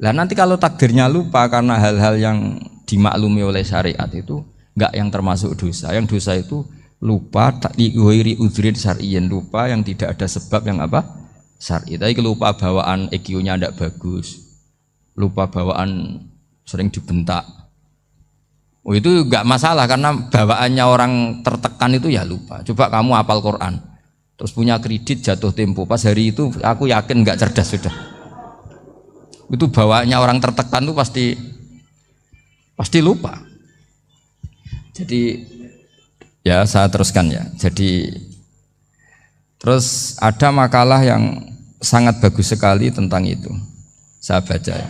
Lah nanti kalau takdirnya lupa karena hal-hal yang dimaklumi oleh syariat itu enggak yang termasuk dosa. Yang dosa itu lupa liwiri udhrin syar'iyyin, lupa yang tidak ada sebab yang apa? Syar'i. Tapi lupa bawaan EQ-nya tidak bagus. Lupa bawaan sering dibentak. Oh, itu enggak masalah karena bawaannya orang tertekan itu ya lupa. Coba kamu hafal Quran, terus punya kredit jatuh tempo, pas hari itu aku yakin enggak cerdas sudah. Itu bawaannya orang tertekan itu pasti lupa. Jadi ya saya teruskan ya. Jadi terus ada makalah yang sangat bagus sekali tentang itu. Saya baca ya.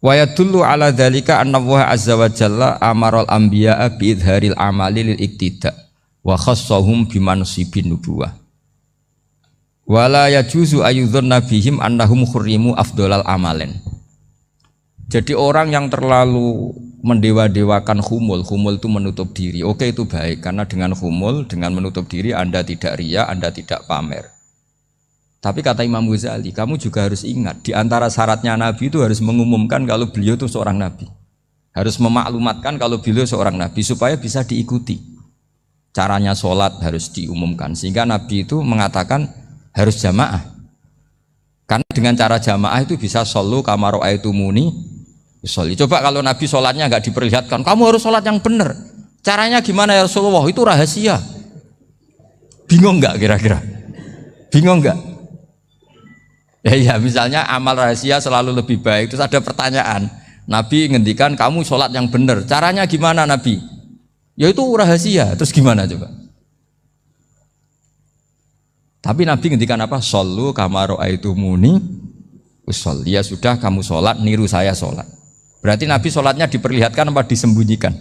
Wa yadullu ala dzalika anna Allah azza wa jalla amaral anbiya'a bi idharil amali lil iktida wa khassahum bi mansibin nubuwah. Wala yajuzu ayyudzanna bihim annahum khurrimu afdhalal amalen. Jadi orang yang terlalu mendewa-dewakan khumul itu menutup diri. Oke, itu baik karena dengan khumul, dengan menutup diri Anda tidak riya, Anda tidak pamer. Tapi kata Imam Ghazali, kamu juga harus ingat di antara syaratnya Nabi itu harus mengumumkan kalau beliau itu seorang Nabi. Harus memaklumatkan kalau beliau seorang Nabi supaya bisa diikuti. Caranya sholat harus diumumkan sehingga Nabi itu mengatakan harus jamaah. Karena dengan cara jamaah itu bisa shollu kama ra'aitumuni usolli. Coba kalau Nabi sholatnya nggak diperlihatkan, kamu harus sholat yang benar. Caranya gimana ya Rasulullah? Itu rahasia. Bingung nggak kira-kira? Bingung nggak? Ya misalnya amal rahasia selalu lebih baik. Terus ada pertanyaan, Nabi ngendikan kamu sholat yang benar. Caranya gimana Nabi? Ya itu rahasia. Terus gimana coba? Tapi Nabi ngendikan apa? Shollu kama ra'aitumuni usolli. Ya sudah, kamu sholat, niru saya sholat. Berarti Nabi sholatnya diperlihatkan apa disembunyikan?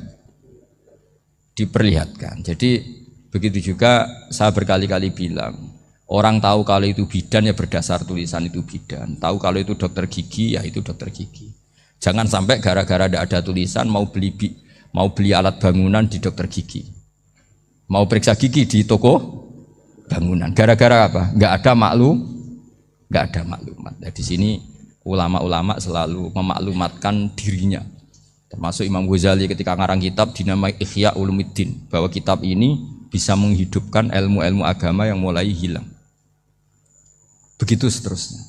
Diperlihatkan. Jadi begitu juga saya berkali-kali bilang, orang tahu kalau itu bidan ya berdasar tulisan itu bidan. Tahu kalau itu dokter gigi ya itu dokter gigi. Jangan sampai gara-gara tidak ada tulisan mau beli alat bangunan di dokter gigi, mau periksa gigi di toko bangunan. Gara-gara apa? Nggak ada maklumat. Nah, di sini ulama-ulama selalu memaklumatkan dirinya. Termasuk Imam Ghazali ketika ngarang kitab dinamai Ihya Ulumuddin, bahwa kitab ini bisa menghidupkan ilmu-ilmu agama yang mulai hilang. begitu seterusnya.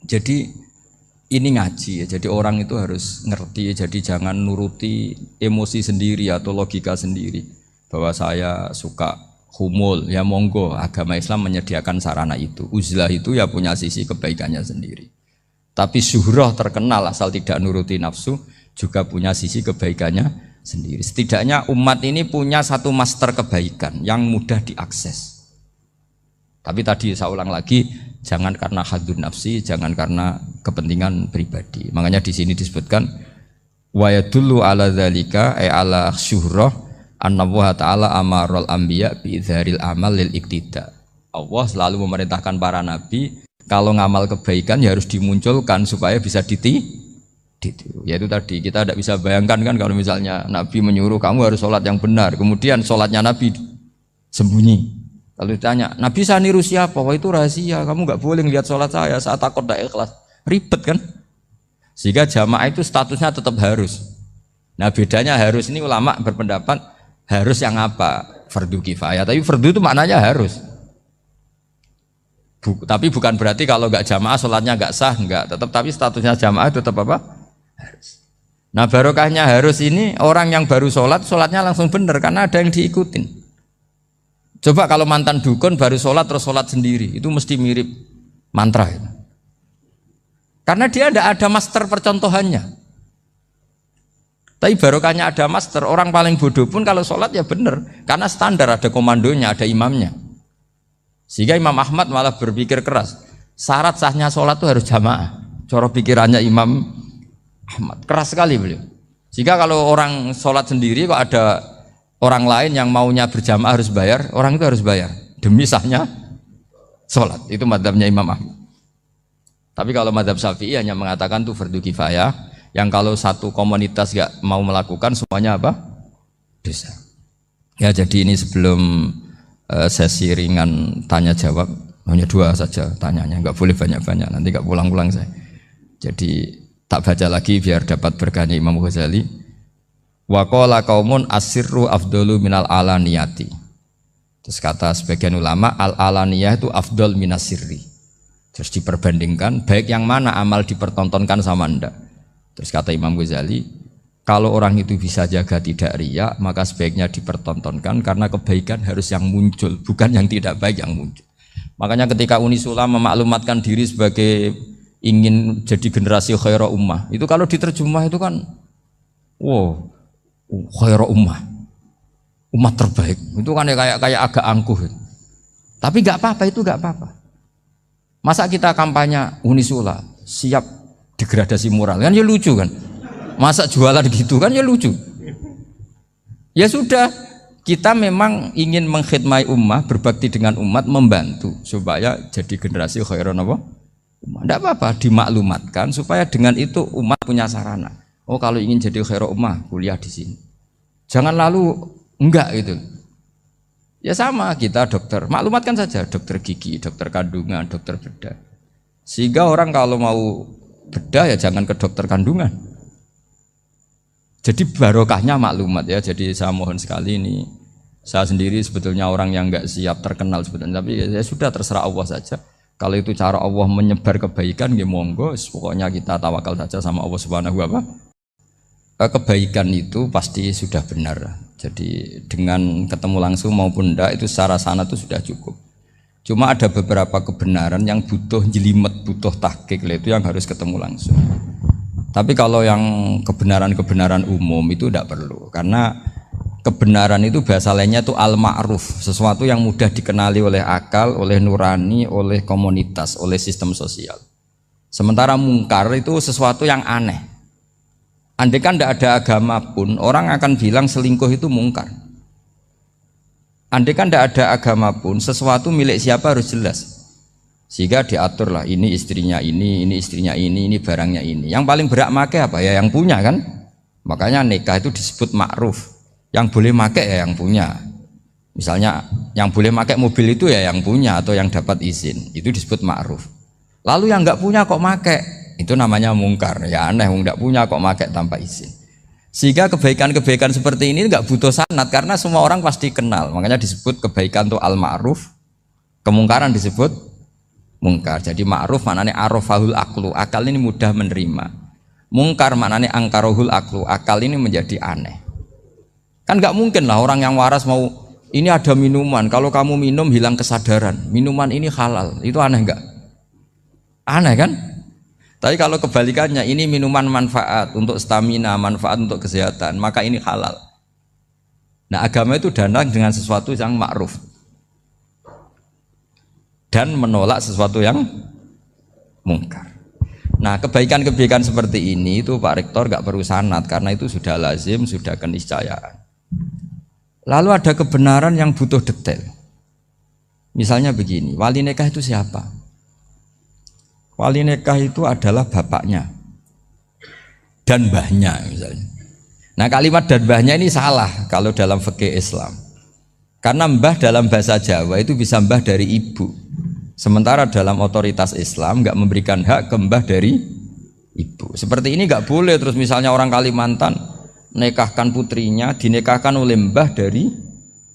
Jadi ini ngaji ya, jadi orang itu harus ngerti ya, jadi jangan nuruti emosi sendiri atau logika sendiri bahwa saya suka humul, ya monggo, agama Islam menyediakan sarana itu. Uzlah itu ya punya sisi kebaikannya sendiri. Tapi syuhrah terkenal asal tidak nuruti nafsu juga punya sisi kebaikannya sendiri. Setidaknya umat ini punya satu master kebaikan yang mudah diakses. Tapi tadi saya ulang lagi, jangan karena hadun nafsi, jangan karena kepentingan pribadi. Makanya di sini disebutkan wa yadullu ala dzalika ay ala syuhrah anna Allah taala amarul anbiya bi idzharil amal lil iktida. Allah selalu memerintahkan para nabi kalau ngamal kebaikan ya harus dimunculkan supaya bisa ditiru. Yaitu tadi kita tidak bisa bayangkan kan kalau misalnya Nabi menyuruh kamu harus sholat yang benar, kemudian sholatnya Nabi sembunyi. Kalau ditanya, Nabi saya niru siapa? Wah itu rahasia, kamu nggak boleh lihat sholat saya, saat takut tidak ikhlas. Ribet kan? Sehingga jamaah itu statusnya tetap harus. Nah bedanya harus ini ulama berpendapat harus yang apa? Fardu kifayah, tapi fardu itu maknanya harus. Tapi bukan berarti kalau nggak jamaah sholatnya nggak sah, nggak. Tapi statusnya jamaah tetap apa? Harus. Nah barokahnya harus ini orang yang baru sholat, sholatnya langsung benar karena ada yang diikutin. Coba kalau mantan dukun baru sholat terus sholat sendiri, itu mesti mirip mantra. Ya. Karena dia tidak ada master percontohannya. Tapi barokahnya ada master, orang paling bodoh pun kalau sholat ya benar, karena standar ada komandonya, ada imamnya. Sehingga Imam Ahmad malah berpikir keras, syarat sahnya sholat itu harus jamaah. Cara pikirannya Imam Ahmad, keras sekali beliau. Sehingga kalau orang sholat sendiri kok ada orang lain yang maunya berjamaah harus bayar, orang itu harus bayar demi sahnya sholat. Itu madzhabnya Imam Ahmad. Tapi kalau madzhab Syafi'i hanya mengatakan itu fardu kifayah, yang kalau satu komunitas gak mau melakukan semuanya apa? Bisa. Ya jadi ini sebelum sesi ringan tanya jawab, hanya 2 saja tanyanya, nggak boleh banyak-banyak, nanti nggak pulang-pulang saya. Jadi tak baca lagi biar dapat berkahnya Imam Ghazali. Wa qala qaumun asirru afdalu minal alaniyati. Terus kata sebagian ulama al alaniyah itu afdal minas sirri. Terus diperbandingkan baik yang mana amal dipertontonkan sama ndak. Terus kata Imam Ghazali, kalau orang itu bisa jaga tidak riya, maka sebaiknya dipertontonkan karena kebaikan harus yang muncul, bukan yang tidak baik yang muncul. Makanya ketika Unisula memaklumatkan diri sebagai ingin jadi generasi khairah ummah, itu kalau diterjemah itu kan, wow, khairah ummah, umat terbaik. Itu kan kayak agak angkuh. Tapi nggak apa-apa, itu nggak apa-apa. Masa kita kampanye Unisula siap degradasi moral, kan ya lucu kan? Masa jualan gitu kan ya lucu. Ya sudah, kita memang ingin mengkhidmati ummah, berbakti dengan umat, membantu supaya jadi generasi khairon apa? Ummah. Tidak apa-apa, dimaklumatkan supaya dengan itu umat punya sarana. Oh kalau ingin jadi khairon ummah, kuliah di sini. Jangan lalu enggak gitu. Ya sama kita dokter, maklumatkan saja dokter gigi, dokter kandungan, dokter bedah. Sehingga orang kalau mau bedah ya jangan ke dokter kandungan. Jadi barokahnya maklumat ya. Jadi saya mohon sekali ini, saya sendiri sebetulnya orang yang nggak siap terkenal sebetulnya, tapi ya sudah terserah Allah saja. Kalau itu cara Allah menyebar kebaikan, ya monggo. Pokoknya kita tawakal saja sama Allah Subhanahu wa Ta'ala. Kebaikan itu pasti sudah benar. Jadi dengan ketemu langsung maupun enggak itu secara sana itu sudah cukup. Cuma ada beberapa kebenaran yang butuh jelimet, butuh tahqiq, itu yang harus ketemu langsung. Tapi kalau yang kebenaran-kebenaran umum itu tidak perlu, karena kebenaran itu bahasa lainnya itu al-ma'ruf, sesuatu yang mudah dikenali oleh akal, oleh nurani, oleh komunitas, oleh sistem sosial. Sementara mungkar itu sesuatu yang aneh. Andai kan tidak ada agama pun, orang akan bilang selingkuh itu mungkar. Andai kan tidak ada agama pun, sesuatu milik siapa harus jelas. Sehingga diaturlah ini istrinya ini istrinya ini barangnya ini. Yang paling berhak make apa ya yang punya kan. Makanya nikah itu disebut ma'ruf. Yang boleh make ya yang punya. Misalnya yang boleh make mobil itu ya yang punya atau yang dapat izin. Itu disebut ma'ruf. Lalu yang nggak punya kok make, itu namanya mungkar. Ya aneh, yang nggak punya kok make tanpa izin. Sehingga kebaikan-kebaikan seperti ini nggak butuh sanad karena semua orang pasti kenal. Makanya disebut kebaikan itu al-ma'ruf. Kemungkaran disebut mungkar. Jadi ma'ruf maknanya arafahul aklu, akal ini mudah menerima. Mungkar maknanya angkarohul aklu, akal ini menjadi aneh. Kan nggak mungkin lah orang yang waras mau ini ada minuman, kalau kamu minum hilang kesadaran, minuman ini halal, itu aneh nggak? Aneh kan? Tapi kalau kebalikannya, ini minuman manfaat untuk stamina, manfaat untuk kesehatan, maka ini halal. Nah agama itu datang dengan sesuatu yang ma'ruf dan menolak sesuatu yang mungkar. Nah kebaikan-kebaikan seperti ini itu Pak Rektor nggak perlu sanad karena itu sudah lazim, sudah keniscayaan. Lalu ada kebenaran yang butuh detail. Misalnya begini, wali nikah itu siapa? Wali nikah itu adalah bapaknya dan mbahnya misalnya. Nah kalimat dan mbahnya ini salah kalau dalam fikih Islam. Karena mbah dalam bahasa Jawa itu bisa mbah dari ibu. Sementara dalam otoritas Islam nggak memberikan hak ke mbah dari ibu. Seperti ini nggak boleh. Terus misalnya orang Kalimantan nikahkan putrinya dinikahkan oleh mbah dari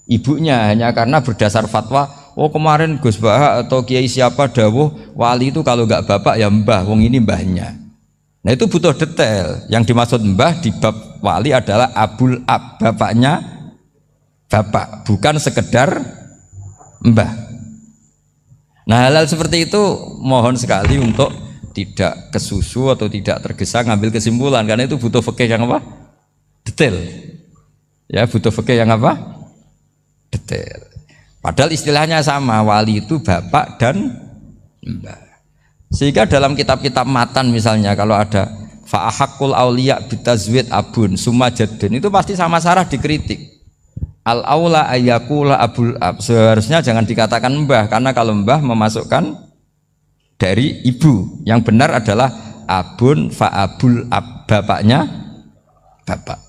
ibunya hanya karena berdasar fatwa, oh kemarin Gus Bahak atau Kiai siapa dawuh wali itu kalau nggak bapak ya mbah, wong ini mbahnya. Nah itu butuh detail. Yang dimaksud mbah di bab wali adalah abul ab, bapaknya bapak, bukan sekedar mbah. Nah hal-hal seperti itu mohon sekali untuk tidak kesusu atau tidak tergesa ngambil kesimpulan karena itu butuh fikih yang apa? Detail. Ya butuh fikih yang apa? Detail. Padahal istilahnya sama, wali itu bapak dan mbah. Sehingga dalam kitab-kitab matan misalnya kalau ada fa'ahakul auliya bitazwid abun summa jaddun itu pasti sama Sarah dikritik. Al aula ayyakula abul ab, seharusnya jangan dikatakan mbah karena kalau mbah memasukkan dari ibu. Yang benar adalah abun fa'abul ab, bapaknya bapak.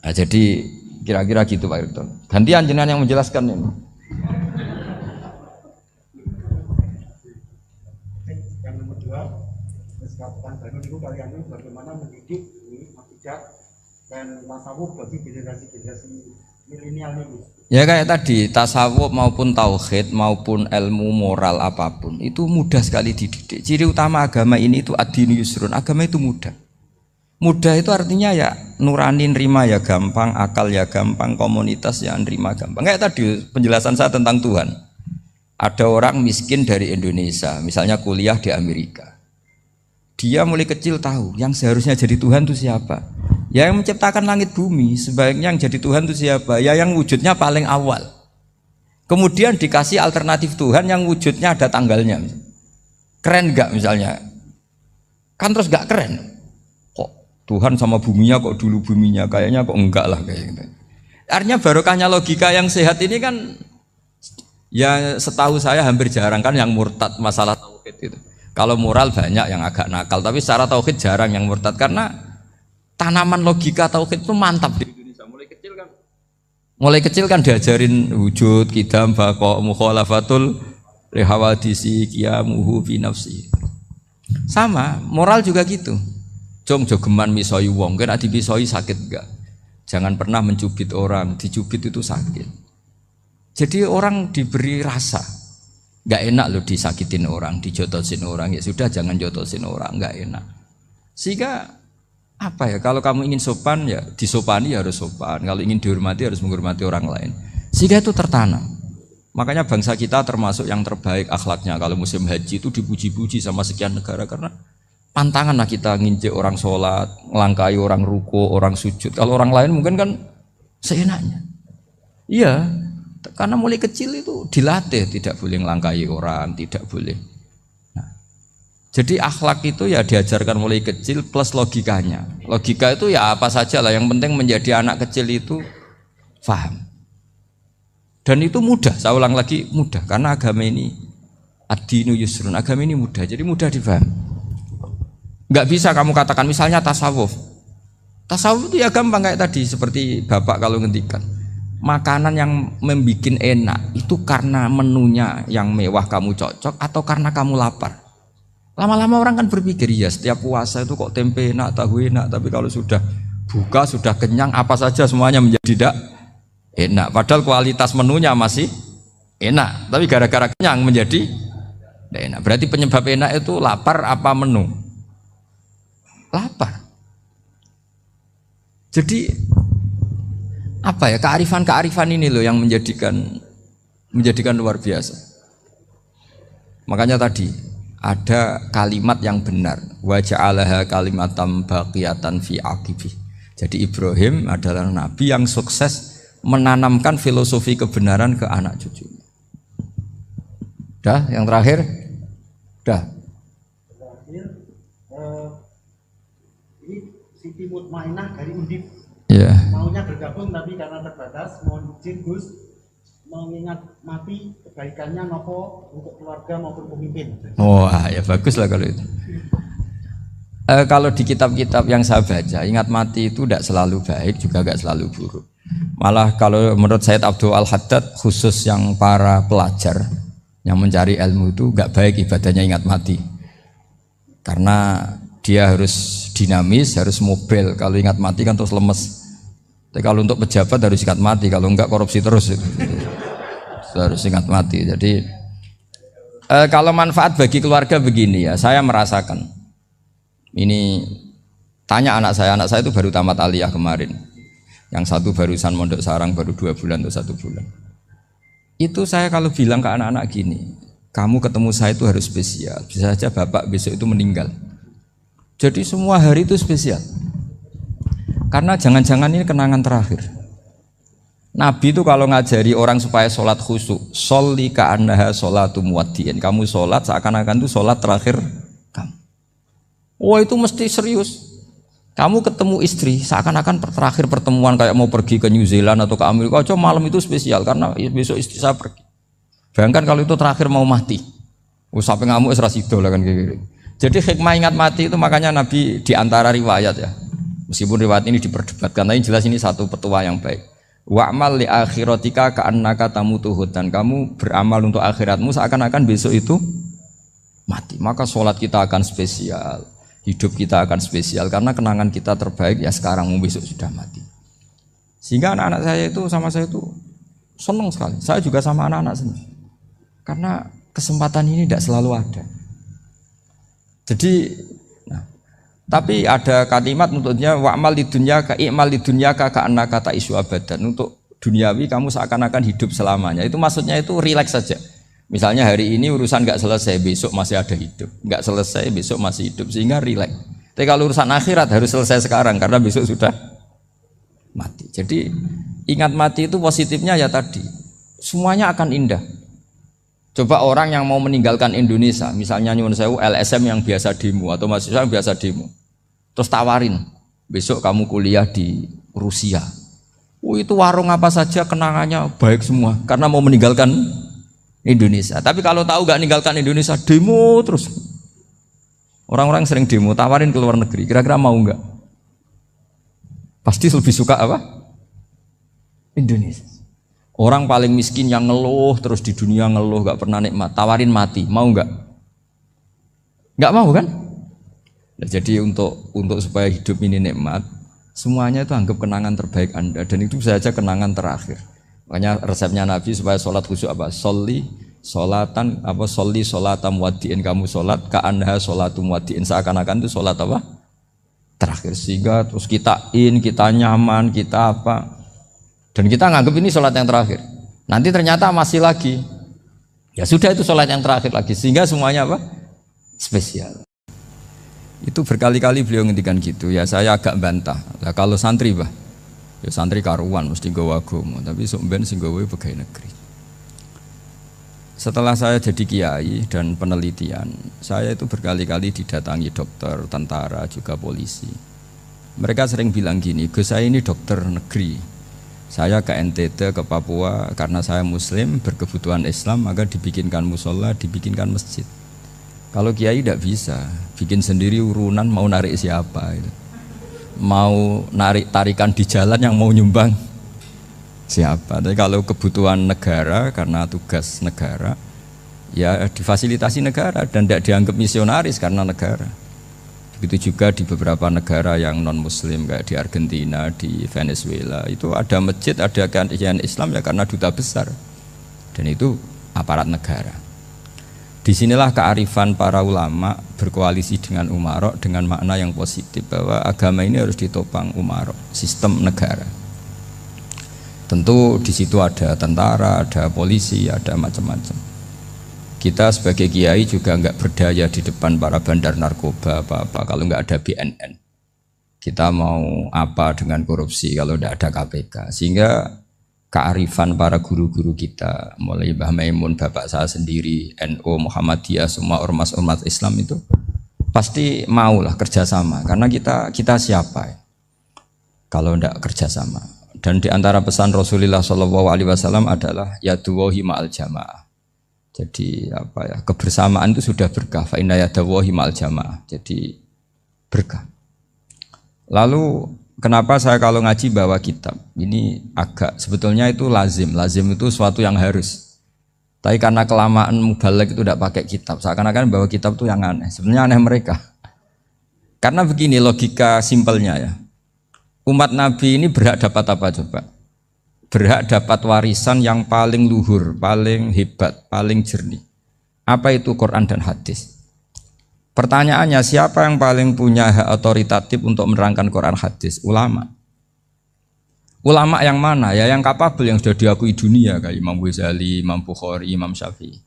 Nah, jadi kira-kira gitu Pak Rektor. Gantian jenengan yang menjelaskan ini. Yang nomor 2, kesempatan baru itu kalian bagaimana mendidik ini akidah dan tasawuf bagi generasi-generasi milenial ini. Ya kayak tadi tasawuf maupun tauhid maupun ilmu moral apapun itu mudah sekali dididik. Ciri utama agama ini itu ad-dinu yusrun. Agama itu mudah. Mudah itu artinya ya nurani nerima ya gampang, akal ya gampang, komunitas ya nerima gampang. Kayak tadi penjelasan saya tentang Tuhan. Ada orang miskin dari Indonesia, misalnya kuliah di Amerika. Dia mulai kecil tahu yang seharusnya jadi Tuhan itu siapa. Ya yang menciptakan langit bumi, sebaiknya yang jadi Tuhan itu siapa? Ya yang wujudnya paling awal. Kemudian dikasih alternatif Tuhan yang wujudnya ada tanggalnya. Keren gak misalnya? Kan terus gak keren. Tuhan sama buminya kok dulu buminya, kayaknya kok enggak lah kayak gitu. Artinya barokahnya logika yang sehat ini kan ya setahu saya hampir jarang kan yang murtad masalah tauhid itu. Kalau moral banyak yang agak nakal, tapi secara tauhid jarang yang murtad karena tanaman logika tauhid itu mantap di Indonesia. Mulai kecil kan diajarin wujud, qidam, baqa, mukhalafatul lihawadisi, qiyamuhu fi nafsi. Sama, moral juga gitu. Jom jogeman misoi wong, kan dipisoi sakit enggak? Jangan pernah mencubit orang, dicubit itu sakit. Jadi orang diberi rasa, enggak enak loh disakitin orang, dijotosin orang, ya sudah jangan jotosin orang, enggak enak. Sehingga apa ya, kalau kamu ingin sopan ya disopani ya harus sopan, kalau ingin dihormati harus menghormati orang lain. Sehingga itu tertanam. Makanya bangsa kita termasuk yang terbaik akhlaknya. Kalau musim haji itu dipuji-puji sama sekian negara karena pantangan lah kita nginjek orang sholat, melangkai orang ruko, orang sujud. Kalau orang lain mungkin kan seenaknya. Iya, karena mulai kecil itu dilatih tidak boleh melangkai orang, tidak boleh. Nah, jadi akhlak itu ya diajarkan mulai kecil plus logikanya. Logika itu ya apa saja lah, yang penting menjadi anak kecil itu paham. Dan itu mudah, saya ulang lagi mudah karena agama ini ad-dinu yusrun, agama ini mudah, jadi mudah dipaham. Enggak bisa kamu katakan misalnya tasawuf. Tasawuf itu ya gampang kayak tadi seperti Bapak kalau ngendikan. Makanan yang membikin enak itu karena menunya yang mewah kamu cocok atau karena kamu lapar. Lama-lama orang kan berpikir ya setiap puasa itu kok tempe enak, tahu enak, tapi kalau sudah buka, sudah kenyang apa saja semuanya menjadi tidak enak. Padahal kualitas menunya masih enak, tapi gara-gara kenyang menjadi Tidak enak. Berarti penyebab enak itu lapar apa menu? Lapar. Jadi apa ya, kearifan ini loh yang menjadikan luar biasa. Makanya tadi ada kalimat yang benar, wa ja'alaha kalimatam baqiyatan fi aqibi. Jadi Ibrahim adalah nabi yang sukses menanamkan filosofi kebenaran ke anak cucunya. Dah, yang terakhir. Dah. Terakhir, ini Siti Mutmainah dari Undip. Iya. Maunya bergabung tapi karena terbatas, mohon izin Gus mengingat mati kebaikannya nopo untuk keluarga maupun pemimpin. Wah, ya bagus lah kalau itu. Kalau di kitab-kitab yang saya baca, ingat mati itu tidak selalu baik, juga tidak selalu buruk. Malah kalau menurut Sayyid Abdul Al-Haddad, khusus yang para pelajar yang mencari ilmu itu nggak baik ibadahnya ingat mati, karena dia harus dinamis, harus mobil. Kalau ingat mati kan terus lemes. Tapi kalau untuk pejabat harus ingat mati, kalau enggak korupsi terus itu. Harus ingat mati. Jadi kalau manfaat bagi keluarga begini ya, saya merasakan. Ini tanya anak saya itu baru tamat aliyah kemarin. Yang satu barusan mondok sarang baru 2 bulan atau 1 bulan. Itu saya kalau bilang ke anak-anak gini, kamu ketemu saya itu harus spesial. Bisa saja bapak besok itu meninggal. Jadi semua hari itu spesial. Karena jangan-jangan ini kenangan terakhir. Nabi itu kalau ngajari orang supaya sholat khusyuk, sholli ka'annaha sholatu muwaddi'in. Kamu sholat seakan-akan itu sholat terakhir kamu. Oh itu mesti serius. Kamu ketemu istri seakan-akan terakhir pertemuan, kayak mau pergi ke New Zealand atau ke Amerika. Aja malam itu spesial karena besok istri saya pergi. Bayangkan kalau itu terakhir mau mati. Oh sampai ngamuk serasido lah kan gitu. Jadi hikmah ingat mati itu makanya Nabi diantara riwayat ya. Meskipun riwayat ini diperdebatkan, tapi jelas ini satu petua yang baik. Wa'mal li akhiratika ka'annaka tamutu, dan kamu beramal untuk akhiratmu seakan-akan besok itu mati. Maka sholat kita akan spesial, hidup kita akan spesial karena kenangan kita terbaik ya sekarang, besok sudah mati. Sehingga anak-anak saya itu sama saya itu senang sekali. Saya juga sama anak-anak senang. Karena kesempatan ini tidak selalu ada. Jadi tapi ada kalimat untuknya wa'mal lidunyaka i'mal lidunyaka ka'annaka ta'isu abadan. Untuk duniawi kamu seakan-akan hidup selamanya. Itu maksudnya itu rileks saja. Misalnya hari ini urusan enggak selesai, besok masih ada hidup. Enggak selesai, besok masih hidup, sehingga rileks. Tapi kalau urusan akhirat harus selesai sekarang karena besok sudah mati. Jadi ingat mati itu positifnya ya tadi, semuanya akan indah. Coba orang yang mau meninggalkan Indonesia, misalnya nyuwun sewu LSM yang biasa demo atau mahasiswa yang biasa demo, terus tawarin, besok kamu kuliah di Rusia. Itu warung apa saja kenangannya baik semua, karena mau meninggalkan Indonesia. Tapi kalau tahu gak meninggalkan Indonesia, demo terus. Orang-orang sering demo, tawarin ke luar negeri, kira-kira mau nggak? Pasti lebih suka apa? Indonesia. Orang paling miskin yang ngeluh terus di dunia ngeluh gak pernah nikmat, tawarin mati, mau nggak? Nggak mau kan? Nah, jadi untuk supaya hidup ini nikmat, semuanya itu anggap kenangan terbaik Anda, dan itu saja kenangan terakhir. Makanya resepnya Nabi supaya sholat khusyuk apa? Sholli sholatam wadiin, kamu sholat ka'anha sholatum wadiin, seakan-akan itu sholat apa? Terakhir, sehingga terus kita nyaman, kita apa? Dan kita nganggap ini sholat yang terakhir. Nanti ternyata masih lagi. Ya sudah, itu sholat yang terakhir lagi. Sehingga semuanya apa? Spesial. Itu berkali-kali beliau ngendikan gitu. Ya saya agak bantah. Nah, kalau santri bah, ya santri karuan mesti nggawa agama. Tapi sok ben sing nggawa pegawai negeri. Setelah saya jadi kiai dan penelitian, saya itu berkali-kali didatangi dokter, tentara, juga polisi. Mereka sering bilang gini, Gus saya ini dokter negeri. Saya ke NTT, ke Papua, karena saya muslim, berkebutuhan Islam, maka dibikinkan musola, dibikinkan masjid. Kalau kiai tidak bisa, bikin sendiri urunan, mau narik siapa itu. Mau narik tarikan di jalan yang mau nyumbang siapa. Tapi kalau kebutuhan negara, karena tugas negara, ya difasilitasi negara dan tidak dianggap misionaris karena negara. Begitu juga di beberapa negara yang non muslim kayak di Argentina, di Venezuela, itu ada masjid, ada kajian Islam ya karena duta besar, dan itu aparat negara. Disinilah kearifan para ulama berkoalisi dengan umarok dengan makna yang positif bahwa agama ini harus ditopang umarok, sistem negara. Tentu di situ ada tentara, ada polisi, ada macam-macam. Kita sebagai kiai juga nggak berdaya di depan para bandar narkoba apa-apa kalau nggak ada BNN. Kita mau apa dengan korupsi kalau nggak ada KPK? Sehingga kearifan para guru-guru kita, mulai Mbah Maimun, bapak saya sendiri, NU, Muhammadiyah, semua ormas-ormas Islam itu pasti maulah kerjasama. Karena kita siapa ya? Kalau tidak kerjasama. Dan di antara pesan Rasulullah SAW adalah yaduwahi ma'al jamaah. Jadi apa ya? Kebersamaan itu sudah berkah. Fa inna yadawahi ma'al jamaah. Jadi berkah. Lalu kenapa saya kalau ngaji bawa kitab? Ini agak sebetulnya itu lazim. Lazim itu suatu yang harus. Tapi karena kelamaan mubalek itu tidak pakai kitab. Seakan-akan bawa kitab itu yang aneh. Sebenarnya aneh mereka. Karena begini logika simpelnya ya. Umat Nabi ini berhak dapat apa coba? Berhak dapat warisan yang paling luhur, paling hebat, paling jernih. Apa itu Quran dan hadis? Pertanyaannya, siapa yang paling punya hak otoritatif untuk menerangkan Quran hadis? Ulama. Ulama yang mana? Ya yang kapabel, yang sudah diakui dunia kayak Imam Ghazali, Imam Bukhari, Imam Syafi'i.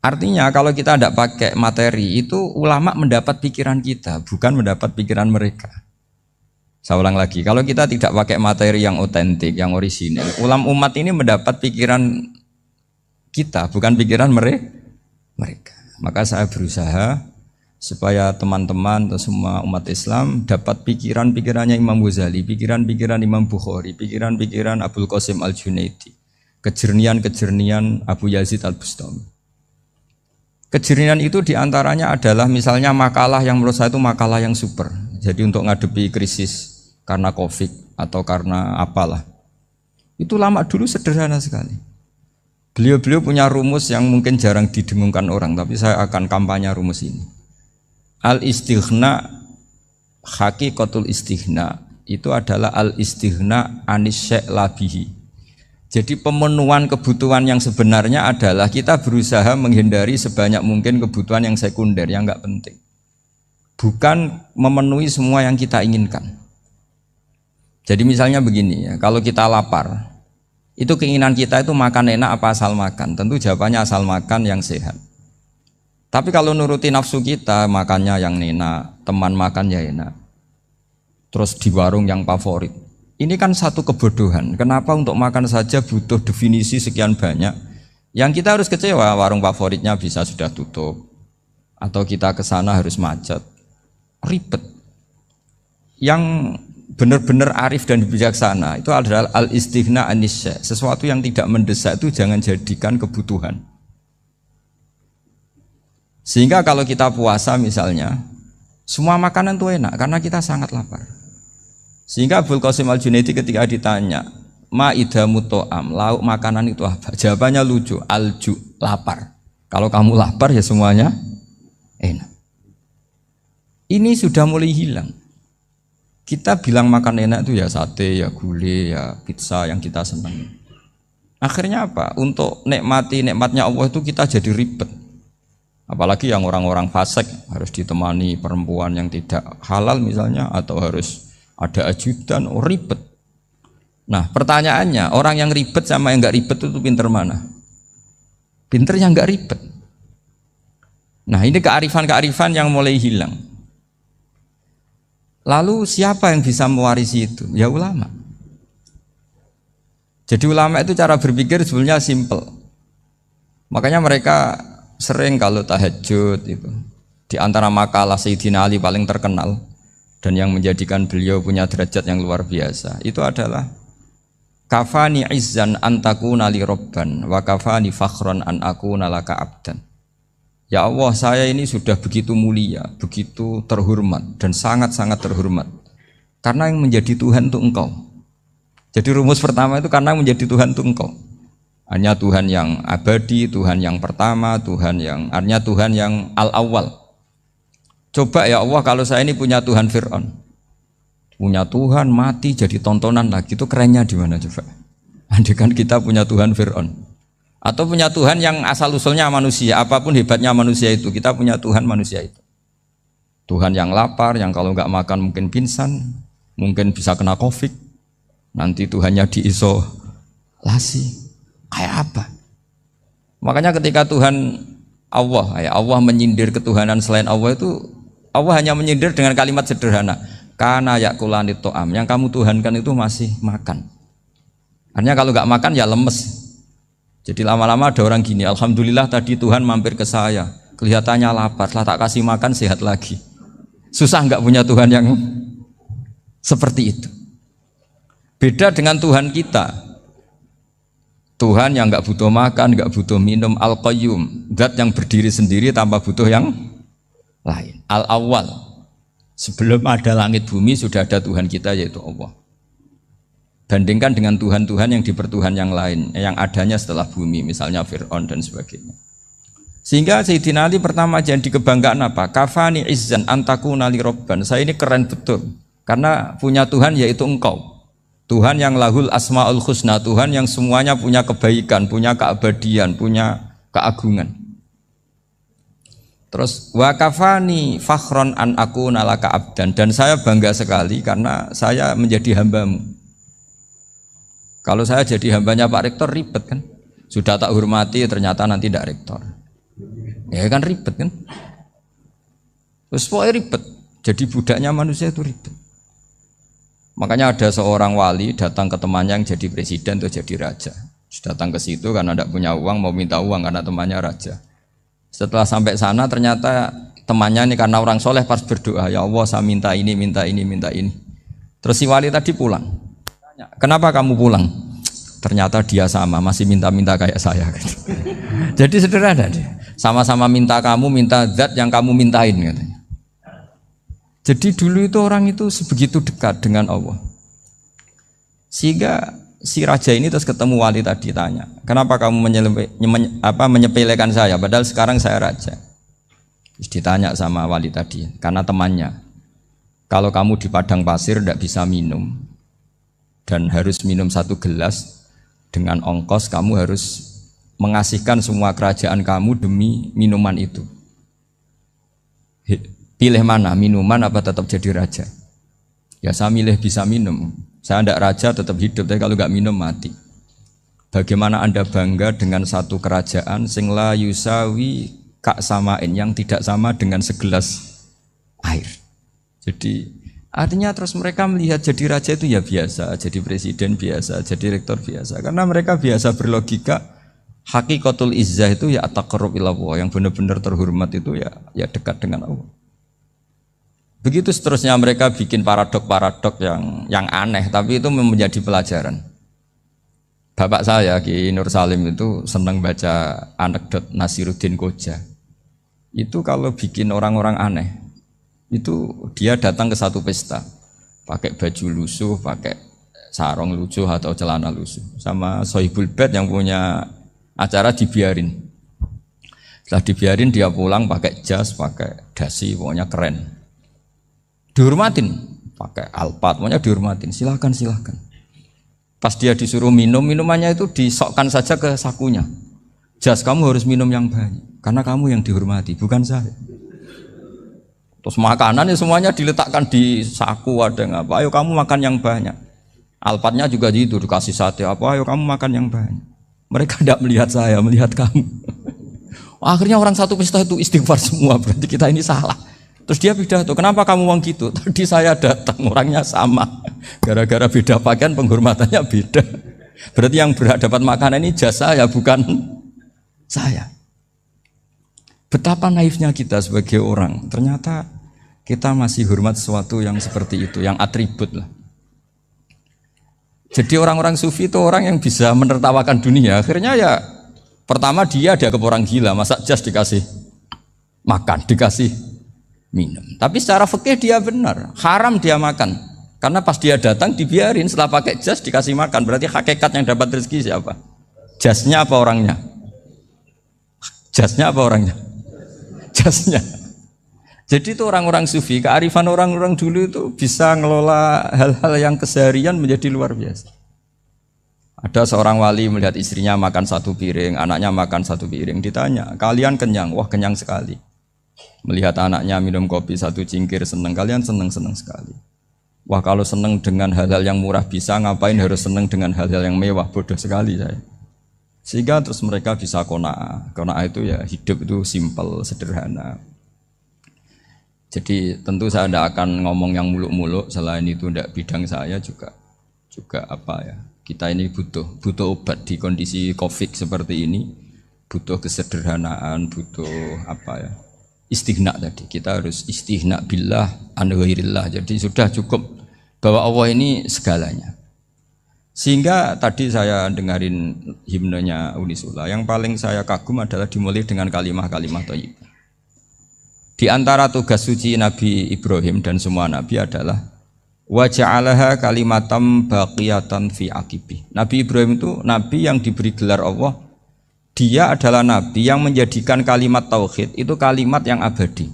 Artinya kalau kita tidak pakai materi itu ulama mendapat pikiran kita, bukan mendapat pikiran mereka. Saya ulang lagi, kalau kita tidak pakai materi yang otentik, yang orisinil, umat ini mendapat pikiran kita, bukan pikiran mereka. Maka saya berusaha supaya teman-teman atau semua umat Islam dapat pikiran-pikirannya Imam Ghazali, pikiran-pikiran Imam Bukhari, pikiran-pikiran Abul Qasim Al-Junaidi, kejernian-kejernian Abu Yazid Al-Bustami. Kejernian itu diantaranya adalah misalnya makalah yang menurut saya itu makalah yang super. Jadi untuk ngadepi krisis karena COVID atau karena apalah, itu lama dulu sederhana sekali. Beliau-beliau punya rumus yang mungkin jarang didengungkan orang, tapi saya akan kampanye rumus ini. Al-istighna, hakikatul istighna, itu adalah al-istighna anis syai' labihi. Jadi pemenuhan kebutuhan yang sebenarnya adalah kita berusaha menghindari sebanyak mungkin kebutuhan yang sekunder, yang enggak penting. Bukan memenuhi semua yang kita inginkan. Jadi misalnya begini ya, kalau kita lapar, itu keinginan kita itu makan enak apa asal makan? Tentu jawabannya asal makan yang sehat. Tapi kalau nuruti nafsu kita, makannya yang enak, teman makan ya enak. Terus di warung yang favorit. Ini kan satu kebodohan. Kenapa untuk makan saja butuh definisi sekian banyak? Yang kita harus kecewa, warung favoritnya bisa sudah tutup. Atau kita ke sana harus macet. Ribet. Yang benar-benar arif dan bijaksana itu adalah al-istighna anisya. Sesuatu yang tidak mendesak itu jangan jadikan kebutuhan. Sehingga kalau kita puasa misalnya, semua makanan itu enak karena kita sangat lapar. Sehingga Abul Qasim Al-Junaidi ketika ditanya, ma'idamu to'am, lauk makanan itu apa? Jawabannya lucu, alju, lapar. Kalau kamu lapar ya semuanya enak. Ini sudah mulai hilang. Kita bilang makan enak itu ya sate, ya gulai, ya pizza yang kita senang. Akhirnya apa? Untuk nikmati nikmatnya Allah itu kita jadi ribet. Apalagi yang orang-orang fasik harus ditemani perempuan yang tidak halal misalnya, atau harus ada ajudan, ribet. Nah pertanyaannya, orang yang ribet sama yang nggak ribet itu pinter mana? Pinter yang nggak ribet. Nah ini kearifan-kearifan yang mulai hilang. Lalu siapa yang bisa mewarisi itu? Ya ulama. Jadi ulama itu cara berpikir sebenarnya simple. Makanya mereka sering kalau tahajud itu, di antara makalah Sayyidina Ali paling terkenal dan yang menjadikan beliau punya derajat yang luar biasa, itu adalah kafani izzan antakuna li robban wa kafani fakhron an akuna laka abdan. Ya Allah, saya ini sudah begitu mulia, begitu terhormat dan sangat-sangat terhormat karena yang menjadi Tuhan itu Engkau. Jadi rumus pertama itu karena menjadi Tuhan itu Engkau. Hanya Tuhan yang abadi, Tuhan yang pertama, artinya Tuhan yang al-awwal. Coba ya Allah, kalau saya ini punya Tuhan Fir'aun, punya Tuhan mati jadi tontonan lagi, itu kerennya di mana coba? Andai kan kita punya Tuhan Fir'aun, Atau punya Tuhan yang asal usulnya manusia, apapun hebatnya manusia itu, kita punya Tuhan manusia itu. Tuhan yang lapar, yang kalau nggak makan mungkin pingsan, mungkin bisa kena COVID, nanti Tuhannya diisolasi, kayak apa? Makanya ketika Tuhan Allah menyindir ketuhanan selain Allah itu, Allah hanya menyindir dengan kalimat sederhana, kana yakulani to'am, yang kamu tuhankan itu masih makan. Artinya kalau nggak makan ya lemes. Jadi lama-lama ada orang gini, alhamdulillah tadi Tuhan mampir ke saya, kelihatannya lapar, setelah tak kasih makan sehat lagi. Susah nggak punya Tuhan yang seperti itu. Beda dengan Tuhan kita. Tuhan yang nggak butuh makan, nggak butuh minum, Al-Qayyum, zat yang berdiri sendiri tanpa butuh yang lain. Al-Awwal, sebelum ada langit bumi sudah ada Tuhan kita yaitu Allah. Bandingkan dengan Tuhan-Tuhan yang dipertuhan yang lain, yang adanya setelah bumi, misalnya Fir'aun dan sebagainya. Sehingga Sayyidina Ali pertama jadi kebanggaan apa? Kafani izzan antakuna li robban. Saya ini keren betul, karena punya Tuhan yaitu engkau. Tuhan yang lahul asma'ul husna, Tuhan yang semuanya punya kebaikan, punya keabadian, punya keagungan. Terus wa kafani fakhron an aku nalaka abdan, dan saya bangga sekali karena saya menjadi hambamu. Kalau saya jadi hambanya Pak Rektor ribet kan, sudah tak hormati ternyata nanti tidak rektor, ya kan ribet kan. Terus pokoknya ribet, jadi budaknya manusia itu ribet. Makanya ada seorang wali datang ke temannya yang jadi presiden atau jadi raja. Datang ke situ karena tidak punya uang, mau minta uang karena temannya raja. Setelah sampai sana ternyata temannya ini karena orang soleh pas berdoa, ya Allah saya minta ini, minta ini, minta ini. Terus si wali tadi pulang. Tanya, kenapa kamu pulang? Ternyata dia sama, masih minta-minta kayak saya. Jadi sederhana dia. Sama-sama minta kamu, minta zat yang kamu mintain katanya. Jadi dulu itu orang itu sebegitu dekat dengan Allah. Sehingga si raja ini terus ketemu wali tadi tanya, kenapa kamu menyepelekan saya padahal sekarang saya raja. Terus ditanya sama wali tadi, karena temannya, kalau kamu di padang pasir tidak bisa minum dan harus minum 1 gelas, dengan ongkos kamu harus mengasihkan semua kerajaan kamu demi minuman itu. Pilih mana, minuman apa tetap jadi raja? Ya saya milih bisa minum. Saya tidak raja tetap hidup, tapi kalau nggak minum mati. Bagaimana Anda bangga dengan satu kerajaan sing la yusawi kak samain, yang tidak sama dengan segelas air. Jadi artinya terus mereka melihat jadi raja itu ya biasa, jadi presiden biasa, jadi rektor biasa. Karena mereka biasa berlogika, hakikatul izzah itu ya at-taqarrub ila Allah, yang benar-benar terhormat itu ya dekat dengan Allah. Begitu seterusnya mereka bikin paradok-paradok yang aneh, tapi itu menjadi pelajaran. Bapak saya Ki Nur Salim itu senang baca anekdot Nasiruddin Koja. Itu kalau bikin orang-orang aneh, itu dia datang ke satu pesta, pakai baju lusuh, pakai sarung lusuh atau celana lusuh, sama Sohibul Bait yang punya acara dibiarin. Setelah dibiarin dia pulang pakai jas, pakai dasi, pokoknya keren. Dihormatin, pakai alpat, pokoknya dihormatin, silakan. Pas dia disuruh minum, minumannya itu disokkan saja ke sakunya. Jas, kamu harus minum yang banyak, karena kamu yang dihormati, bukan saya. Terus makanannya semuanya diletakkan di saku, ada yang apa, ayo kamu makan yang banyak. Alpatnya juga gitu, dikasih sate, apa, ayo kamu makan yang banyak. Mereka tidak melihat saya, melihat kamu. Akhirnya orang satu pesta itu istighfar semua, berarti kita ini salah. Terus dia pidato, kenapa kamu ngomong gitu? Tadi saya datang, orangnya sama. Gara-gara beda pakaian, penghormatannya beda. Berarti yang berhak dapat makanan ini jasa ya, bukan saya. Betapa naifnya kita sebagai orang. Ternyata kita masih hormat sesuatu yang seperti itu, yang atribut lah. Jadi orang-orang sufi itu orang yang bisa menertawakan dunia. Akhirnya ya, pertama dia dianggap orang gila, masa jas dikasih makan, dikasih minum. Tapi secara fikih dia benar, haram dia makan. Karena pas dia datang dibiarin, setelah pakai jas dikasih makan. Berarti hakikat yang dapat rezeki siapa? Jasnya apa orangnya? Jasnya apa orangnya? Jasnya. Jadi itu orang-orang sufi, kearifan orang-orang dulu itu bisa ngelola hal-hal yang keseharian menjadi luar biasa. Ada seorang wali melihat istrinya makan satu piring, anaknya makan satu piring. Ditanya, kalian kenyang? Wah, kenyang sekali. Melihat anaknya minum kopi satu cingkir, senang. Kalian senang sekali. Wah, kalau senang dengan hal-hal yang murah bisa, ngapain harus senang dengan hal-hal yang mewah? Bodoh sekali saya. Sehingga terus mereka bisa qanaah. Qanaah itu ya hidup itu simpel, sederhana. Jadi tentu saya tidak akan ngomong yang muluk-muluk, selain itu tidak bidang saya juga apa ya. Kita ini butuh obat di kondisi Covid seperti ini, butuh kesederhanaan, butuh apa ya, istighna tadi. Kita harus istighna billah an ghairillah. Jadi sudah cukup bahwa Allah ini segalanya. Sehingga tadi saya dengarin himnenya Unisula, yang paling saya kagum adalah dimulai dengan kalimat-kalimat thayyibah. Di antara tugas suci Nabi Ibrahim dan semua nabi adalah wa ja'alaha kalimatam baqiyatan fi aqibi. Nabi Ibrahim itu nabi yang diberi gelar Allah. Dia adalah nabi yang menjadikan kalimat tauhid itu kalimat yang abadi.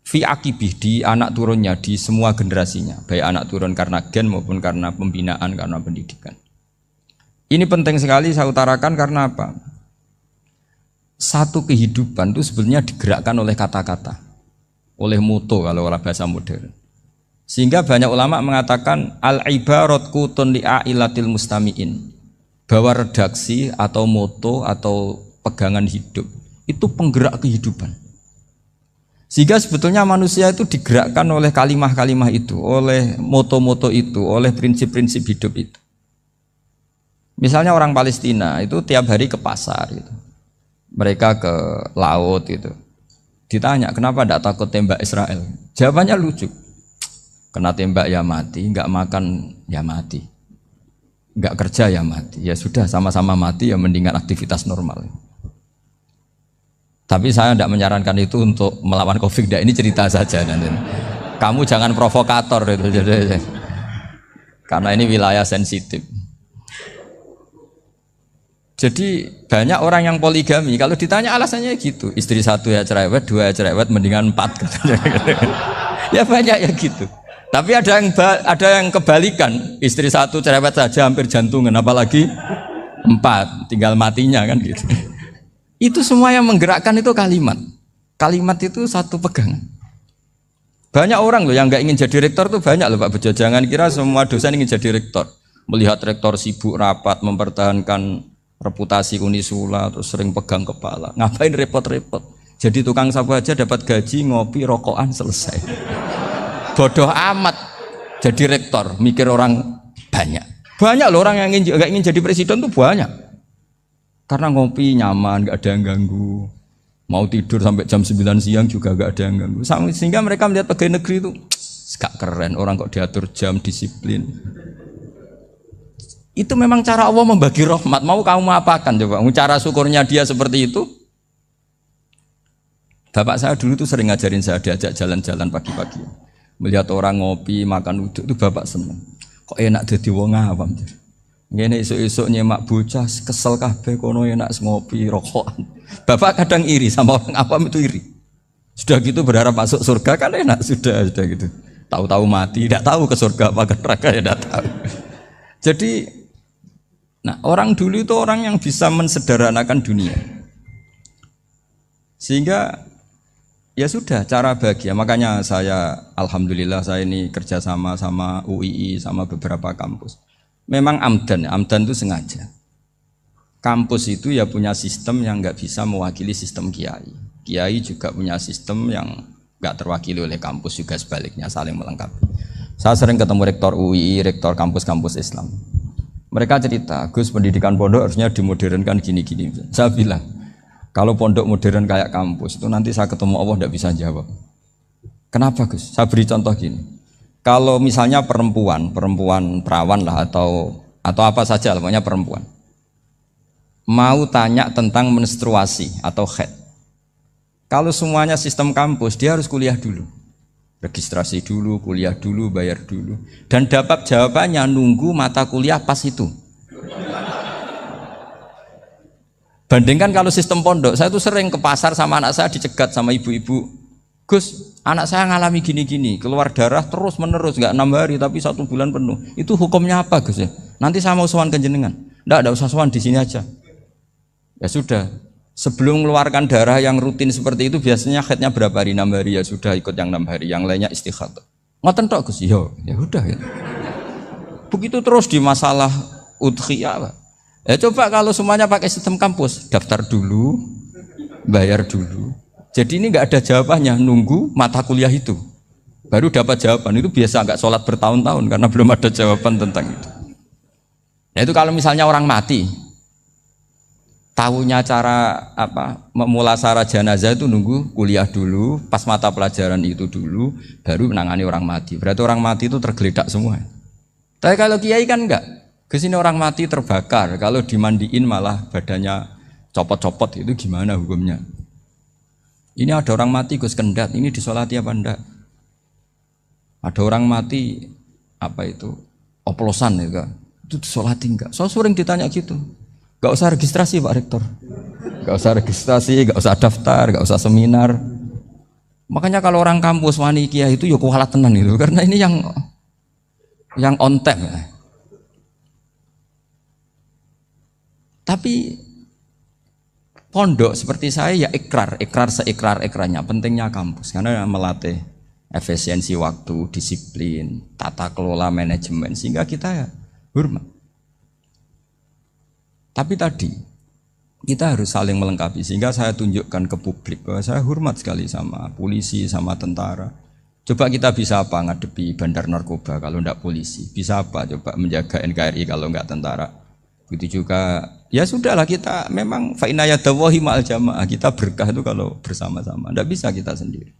Fi aqibi, di anak turunnya, di semua generasinya, baik anak turun karena gen maupun karena pembinaan, karena pendidikan. Ini penting sekali saya utarakan karena apa? Satu kehidupan itu sebenarnya digerakkan oleh kata-kata, oleh moto kalau oleh bahasa modern. Sehingga banyak ulama mengatakan al-ibarat kutun li'ailatil mustami'in, bahwa redaksi atau moto atau pegangan hidup itu penggerak kehidupan. Sehingga sebetulnya manusia itu digerakkan oleh kalimah-kalimah itu, oleh moto-moto itu, oleh prinsip-prinsip hidup itu. Misalnya orang Palestina itu tiap hari ke pasar gitu. Mereka ke laut gitu. Ditanya, kenapa tidak takut tembak Israel? Jawabannya lucu. Kena tembak ya mati, enggak makan ya mati. Enggak kerja ya mati. Ya sudah, sama-sama mati ya mendingan aktivitas normal. Tapi saya tidak menyarankan itu untuk melawan Covid. Ini cerita saja nanti. Kamu jangan provokator itu. Karena ini wilayah sensitif. Jadi banyak orang yang poligami, kalau ditanya alasannya gitu, istri satu ya cerewet, dua ya cerewet, mendingan 4 katanya. Ya banyak ya gitu. Tapi ada yang kebalikan, istri satu cerewet saja hampir jantungan, apalagi 4, tinggal matinya kan gitu. Itu semua yang menggerakkan itu kalimat. Kalimat itu satu pegangan. Banyak orang loh yang nggak ingin jadi rektor tuh banyak loh Pak Bejo. Jangan kira semua dosen ingin jadi rektor. Melihat rektor sibuk rapat mempertahankan reputasi Unisula, terus sering pegang kepala. Ngapain repot-repot? Jadi tukang sapu aja dapat gaji, ngopi, rokokan, selesai. Bodoh amat jadi rektor, mikir orang banyak. Banyak loh orang yang nggak ingin jadi presiden tuh banyak. Karena ngopi nyaman, nggak ada yang ganggu. Mau tidur sampai jam 9 siang juga nggak ada yang ganggu. Sehingga mereka melihat pegawai negeri itu gak keren, orang kok diatur jam, disiplin. Itu memang cara Allah membagi rahmat. Mau kamu apakan coba? Cara syukurnya dia seperti itu. Bapak saya dulu tuh sering ngajarin saya, diajak jalan-jalan pagi-pagi. Melihat orang ngopi, makan uduk itu bapak seneng. Kok enak jadi wong awam. Ngene esuk-esuk nyemak bocah kesel kabeh kono enak ngopi rokokan. Bapak kadang iri sama orang awam itu iri. Sudah gitu berharap masuk surga kan enak sudah gitu. Tahu-tahu mati, tidak tahu ke surga apa ke neraka ya tidak tahu. Jadi nah, orang dulu itu orang yang bisa mensederhanakan dunia. Sehingga ya sudah cara bahagia. Makanya saya alhamdulillah saya ini kerjasama sama UII sama beberapa kampus. Memang amdan itu sengaja. Kampus itu ya punya sistem yang nggak bisa mewakili sistem kiai. Kiai juga punya sistem yang nggak terwakili oleh kampus, juga sebaliknya saling melengkapi. Saya sering ketemu rektor UII, rektor kampus-kampus Islam. Mereka cerita, Gus pendidikan pondok harusnya dimodernkan gini-gini. Saya bilang, kalau pondok modern kayak kampus itu nanti saya ketemu Allah tidak bisa jawab. Kenapa Gus? Saya beri contoh gini. Kalau misalnya perempuan perawan lah atau apa saja, namanya perempuan, mau tanya tentang menstruasi atau haid. Kalau semuanya sistem kampus, dia harus kuliah dulu, registrasi dulu, kuliah dulu, bayar dulu, dan dapat jawabannya nunggu mata kuliah pas itu. Bandingkan kalau sistem pondok, saya tuh sering ke pasar sama anak saya dicegat sama ibu-ibu Gus, anak saya ngalami gini-gini, keluar darah terus menerus, nggak 6 hari tapi 1 bulan penuh. Itu hukumnya apa, Gus ya? Nanti saya mau sowan ke jenengan. Nggak usah sowan, di sini aja. Ya sudah. Sebelum mengeluarkan darah yang rutin seperti itu biasanya haidnya berapa hari? 6 hari, ya sudah ikut yang 6 hari, yang lainnya istighatsah. Ngoten tok Gus, ya udah ya. Begitu terus di masalah udhiyah. Ya coba kalau semuanya pakai sistem kampus, daftar dulu, bayar dulu. Jadi ini nggak ada jawabannya, nunggu mata kuliah itu baru dapat jawaban. Itu biasa nggak sholat bertahun-tahun karena belum ada jawaban tentang itu. Nah itu kalau misalnya orang mati, tahunya cara apa memulasara jenazah itu nunggu kuliah dulu, pas mata pelajaran itu dulu, baru menangani orang mati. Berarti orang mati itu tergeledak semua. Tapi kalau kiai kan enggak. Kesini orang mati terbakar, kalau dimandiin malah badannya copot-copot, itu gimana hukumnya? Ini ada orang mati Gus Kendat, ini disolati apa enggak? Ada orang mati apa itu oplosan ya, itu disolati enggak? So sering ditanya gitu. Gak usah registrasi Pak Rektor, gak usah registrasi, gak usah daftar, gak usah seminar. Makanya kalau orang kampus wani kiai itu ya kualat tenan itu, karena ini yang on time. Tapi pondok seperti saya ya ikrar seikrar-ikrarnya. Pentingnya kampus karena melatih efisiensi waktu, disiplin, tata kelola manajemen sehingga kita ya hormat. Tapi tadi kita harus saling melengkapi sehingga saya tunjukkan ke publik bahwa saya hormat sekali sama polisi, sama tentara. Coba kita bisa apa ngadepi bandar narkoba kalau enggak polisi? Bisa apa coba menjaga NKRI kalau enggak tentara? Begitu juga ya sudahlah kita memang fa inna yadallahi ma'al jamaah, kita berkah itu kalau bersama-sama, enggak bisa kita sendiri.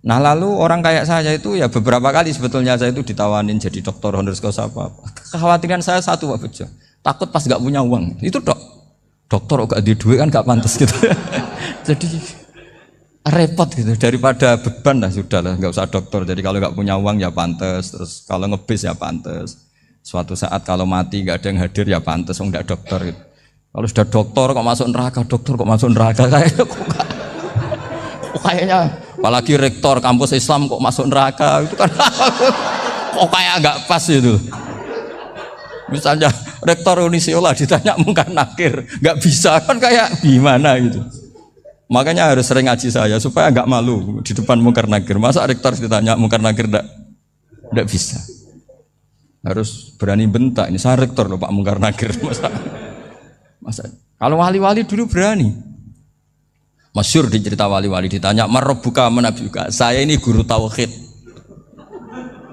Nah lalu orang kayak saya itu ya beberapa kali sebetulnya saya itu ditawanin jadi doktor honoris causa apa. Kekhawatiran saya satu Pak Bejo, takut pas enggak punya uang. Itu dokter kok di duit kan enggak pantas gitu. Jadi repot gitu, daripada beban lah sudahlah enggak usah dokter. Jadi kalau enggak punya uang ya pantas, terus kalau ngebis ya pantas. Suatu saat kalau mati nggak ada yang hadir ya pantas, enggak dokter gitu. Kalau sudah dokter kok masuk neraka, kayaknya apalagi rektor kampus Islam kok masuk neraka itu kan kok kayak nggak pas itu. Misalnya rektor Unisiola ditanya mungkar nakir, nggak bisa kan kayak gimana gitu. Makanya harus sering ngaji saya supaya nggak malu di depan mungkar nakir. Masa rektor ditanya mungkar nakir nggak bisa. Harus berani bentak, ini saya rektor loh Pak Mungkar Nakir. Masa kalau wali-wali dulu berani. Masyhur di cerita wali-wali ditanya marabbuka manabuka, saya ini guru tauhid.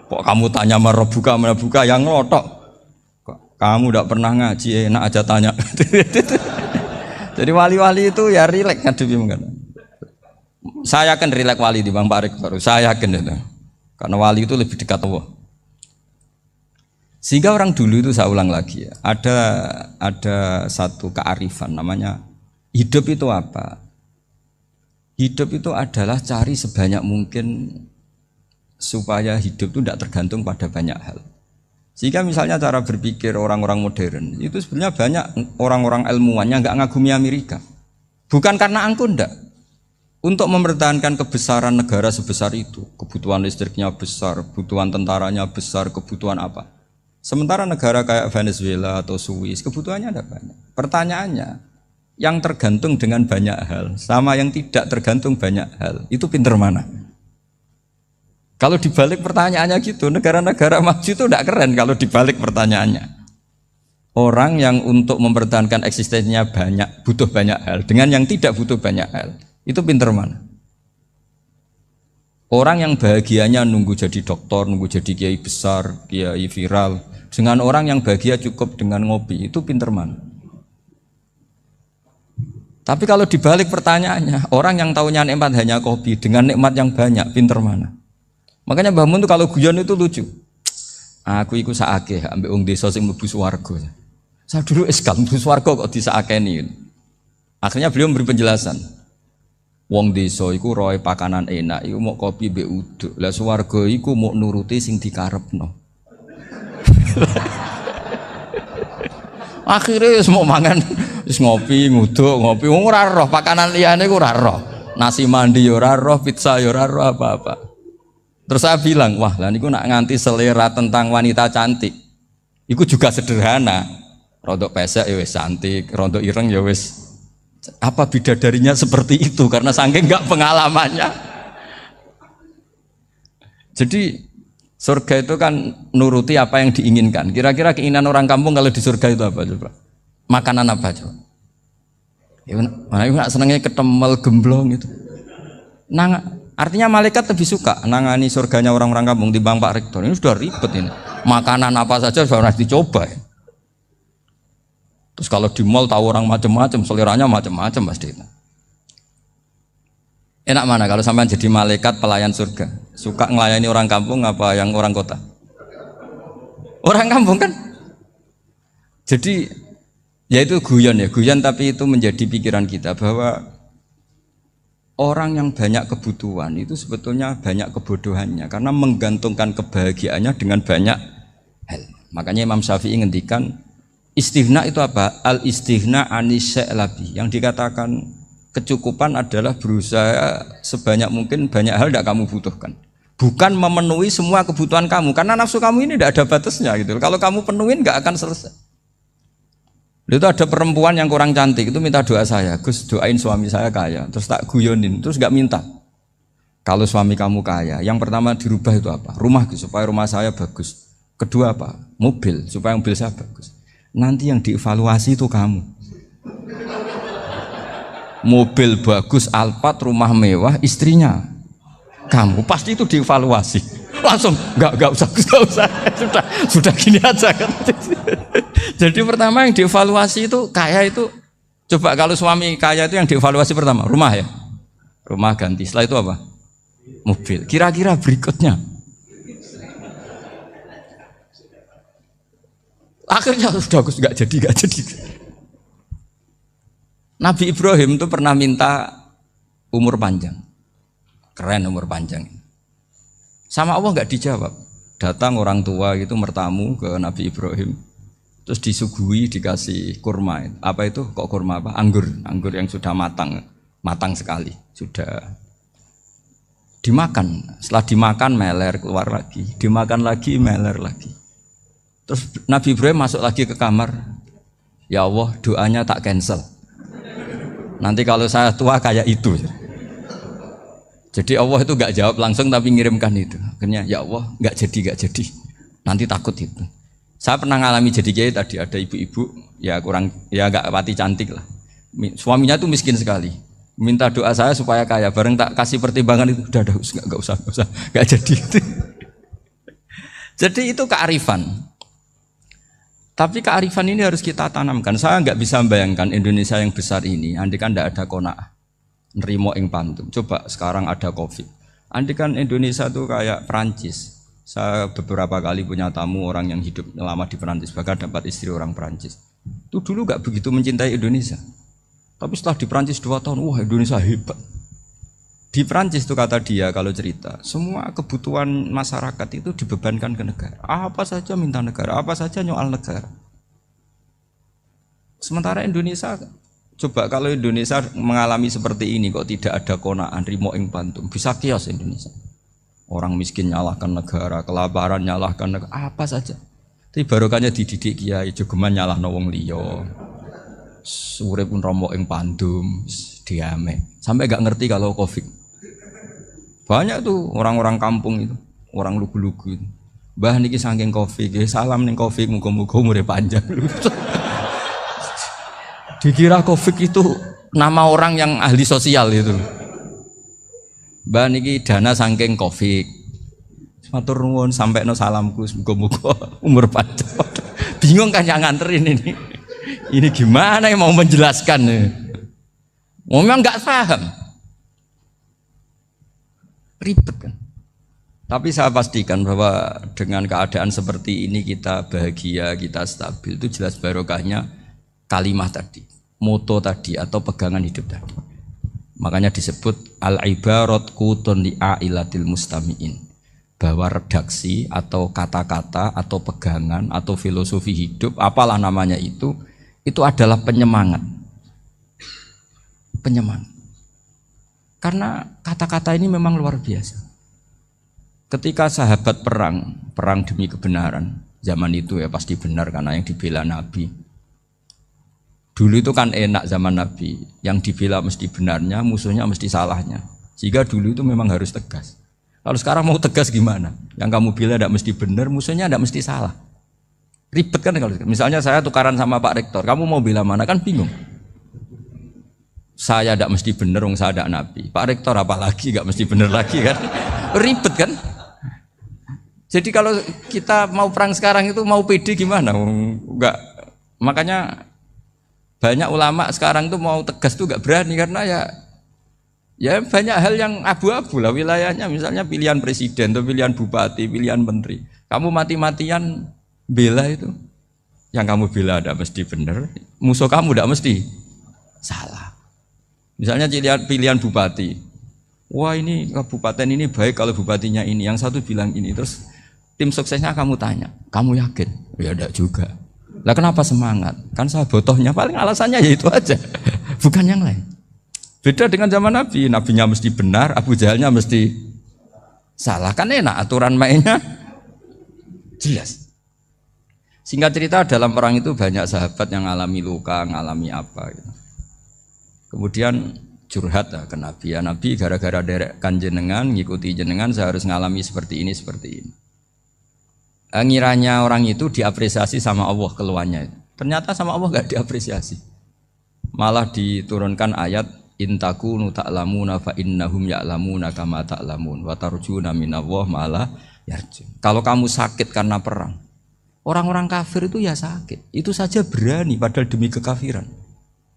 Kok kamu tanya marabbuka manabuka yang ngelotok? Kamu tidak pernah ngaji, enak aja tanya. Jadi wali-wali itu ya rileks ngadepi mungkin. Saya yakin rileks wali di Bang Pak Rektor, saya yakin itu. Karena wali itu lebih dekat Allah. Sehingga orang dulu itu saya ulang lagi ya, ada satu kearifan namanya hidup itu apa? Hidup itu adalah cari sebanyak mungkin supaya hidup itu tidak tergantung pada banyak hal. Sehingga misalnya cara berpikir orang-orang modern itu sebenarnya banyak orang-orang ilmuwan yang nggak ngagumi Amerika. Bukan karena angkuh ndak. Untuk mempertahankan kebesaran negara sebesar itu, kebutuhan listriknya besar, kebutuhan tentaranya besar, kebutuhan apa? Sementara negara kayak Venezuela atau Swiss kebutuhannya ada banyak. Pertanyaannya, yang tergantung dengan banyak hal sama yang tidak tergantung banyak hal, itu pinter mana? Kalau dibalik pertanyaannya gitu, negara-negara maju itu tidak keren kalau dibalik pertanyaannya. Orang yang untuk mempertahankan eksistensinya banyak, butuh banyak hal, dengan yang tidak butuh banyak hal, itu pinter mana? Orang yang bahagianya nunggu jadi dokter, nunggu jadi kiai besar, kiai viral, dengan orang yang bahagia cukup dengan ngopi, itu pinter mana? Tapi kalau dibalik pertanyaannya, orang yang tahunya nikmat hanya kopi dengan nikmat yang banyak, pinter mana? Makanya Mbah Mun tuh kalau guyon itu lucu. Aku iku saake ambek wong desa sing mlebu swarga. Saya dulu eskal mlebu swarga kok disakeni. Akhirnya beliau memberi penjelasan. Wong desa iku roe pakanan enak, iku mau kopi mbek uduk. Lah swarga iku mau nuruti sing dikarepno. Akhirnya wis mau mangan, wis ngopi, nguduk, ngopi, ora roh pakanan liyane ku ora roh. Nasi mandi yo ora roh, pizza yo ora roh apa-apa. Terus saya bilang, wah lah niku nak nganti selera tentang wanita cantik. Iku juga sederhana. Rodok pesek ya wis cantik, rodok ireng ya wis. Apa bidadarinya seperti itu karena saking enggak pengalamannya. Jadi surga itu kan nuruti apa yang diinginkan. Kira-kira keinginan orang kampung kalau di surga itu apa coba? Makanan apa coba? Ya, mana nak senengnya ketemel gemblong itu. Artinya malaikat lebih suka nangani surganya orang-orang kampung di Bang Pak Rektor. Ini sudah ribet ini. Makanan apa saja sudah dicoba. Ya. Terus kalau di mall tahu orang macam-macam, seleranya macam-macam pasti itu. Enak mana kalau sampai jadi malaikat pelayan surga? Suka ngelayani orang kampung apa yang orang kota? Orang kampung kan? Jadi ya itu guyon ya, guyon tapi itu menjadi pikiran kita bahwa orang yang banyak kebutuhan itu sebetulnya banyak kebodohannya karena menggantungkan kebahagiaannya dengan banyak hal. Makanya Imam Syafi'i ngendikan istighna itu apa? Al istighna anis sya'labi. Yang dikatakan kecukupan adalah berusaha sebanyak mungkin banyak hal tidak kamu butuhkan. Bukan memenuhi semua kebutuhan kamu karena nafsu kamu ini tidak ada batasnya gitu. Kalau kamu penuhin nggak akan selesai. Itu ada perempuan yang kurang cantik itu minta doa saya, Gus doain suami saya kaya, terus tak guyonin, terus nggak minta. Kalau suami kamu kaya, yang pertama dirubah itu apa? Rumah Gus, supaya rumah saya bagus. Kedua apa? Mobil, supaya mobil saya bagus. Nanti yang dievaluasi itu kamu. Mobil bagus, Alphard, rumah mewah, istrinya kamu pasti itu dievaluasi. Langsung nggak usah sudah gini aja kan. Jadi pertama yang dievaluasi itu kaya itu coba kalau suami kaya itu yang dievaluasi pertama rumah ya, rumah ganti. Setelah itu apa? Mobil. Kira-kira berikutnya akhirnya sudah nggak jadi. Nabi Ibrahim itu pernah minta umur panjang, keren umur panjang. Sama Allah nggak dijawab. Datang orang tua gitu mertamu ke Nabi Ibrahim, terus disuguhi dikasih kurma. Apa itu? Kok kurma apa? Anggur yang sudah matang sekali, sudah dimakan. Setelah dimakan meler keluar lagi, dimakan lagi meler lagi. Terus Nabi Ibrahim masuk lagi ke kamar. Ya Allah, doanya tak cancel. Nanti kalau saya tua kayak itu. Jadi Allah itu nggak jawab langsung tapi ngirimkan itu. Akhirnya ya Allah nggak jadi. Nanti takut itu. Saya pernah ngalami jadi kiai tadi ada ibu-ibu ya kurang ya nggak pati cantik lah. Suaminya tuh miskin sekali. Minta doa saya supaya kaya. Bareng tak kasih pertimbangan itu udah nggak usah nggak jadi. Jadi itu kearifan. Tapi kearifan ini harus kita tanamkan. Saya nggak bisa membayangkan Indonesia yang besar ini. Andai kan tidak ada qanaah. Nerimo ing pantum. Coba sekarang ada Covid. Andai kan Indonesia tuh kayak Perancis. Saya beberapa kali punya tamu orang yang hidup lama di Perancis, bahkan dapat istri orang Perancis. Itu dulu gak begitu mencintai Indonesia. Tapi setelah di Perancis 2 tahun, wah Indonesia hebat. Di Perancis itu kata dia kalau cerita, semua kebutuhan masyarakat itu dibebankan ke negara. Apa saja minta negara, apa saja nyoal negara. Sementara Indonesia coba kalau Indonesia mengalami seperti ini kok tidak ada qanaah rimo ing pantum, bisa kios Indonesia. Orang miskin nyalahkan negara, kelaparan nyalahkan negara, apa saja. Tapi barokahnya dididik kiai jogeman nyalahno wong liya. Urip pun romo ing pandum, diame. Sampai gak ngerti kalau Covid. Banyak tuh orang-orang kampung itu, orang lugu-lugu itu. Mbah niki saking Covid, salam ning Covid muga-muga umure panjang. Dikira Covid itu nama orang yang ahli sosial itu. Mbak niki dana saking Covid. Matur nuwun sampai no salamku muga-muga umur panjang. Bingung kan yang nganterin ini. Ini gimana yang mau menjelaskan? Memang nggak paham. Ribet kan. Tapi saya pastikan bahwa dengan keadaan seperti ini kita bahagia, kita stabil itu jelas barokahnya kalimat tadi. Moto tadi atau pegangan hidup tadi. Makanya disebut al-ibarat qutun li'ailatil mustami'in, bahwa redaksi atau kata-kata atau pegangan atau filosofi hidup apalah namanya itu adalah penyemangat. Karena kata-kata ini memang luar biasa. Ketika sahabat perang demi kebenaran, zaman itu ya pasti benar karena yang dibela Nabi. Dulu itu kan enak zaman Nabi, yang dibela mesti benarnya, musuhnya mesti salahnya. Sehingga dulu itu memang harus tegas. Kalau sekarang mau tegas gimana? Yang kamu bela tidak mesti benar, musuhnya tidak mesti salah. Ribet kan kalau misalnya saya tukaran sama Pak Rektor, kamu mau bela mana kan bingung. Saya tidak mesti benar, saya tidak Nabi. Pak Rektor apalagi nggak mesti benar lagi kan? Ribet kan? Jadi kalau kita mau perang sekarang itu mau pede gimana? Enggak. Makanya banyak ulama sekarang tuh mau tegas tuh nggak berani karena ya banyak hal yang abu-abu lah wilayahnya. Misalnya pilihan presiden, atau pilihan bupati, pilihan menteri. Kamu mati-matian bela itu, yang kamu bela tidak mesti benar, musuh kamu tidak mesti salah. Misalnya pilihan bupati, wah ini kabupaten ini baik kalau bupatinya ini, yang satu bilang ini, terus tim suksesnya kamu tanya, kamu yakin? Ya tidak juga. Lah kenapa semangat? Kan saya botohnya, paling alasannya ya itu aja, bukan yang lain. Beda dengan zaman Nabi, nabinya mesti benar, Abu Jahalnya mesti salah, kan enak aturan mainnya jelas. Singkat cerita dalam perang itu banyak sahabat yang ngalami luka, ngalami apa gitu. Kemudian curhat ke Nabi, ya Nabi gara-gara derekkan jenengan, ngikuti jenengan saya harus ngalami seperti ini, seperti ini. Ngiranya orang itu diapresiasi sama Allah keluarnya itu. Ternyata sama Allah gak diapresiasi. Malah diturunkan ayat intakunu ta'lamuna fa innahum ya'lamuna kama ta'lamun wa tarjuna minallah malah yarjun. Kalau kamu sakit karena perang, orang-orang kafir itu ya sakit. Itu saja berani padahal demi kekafiran.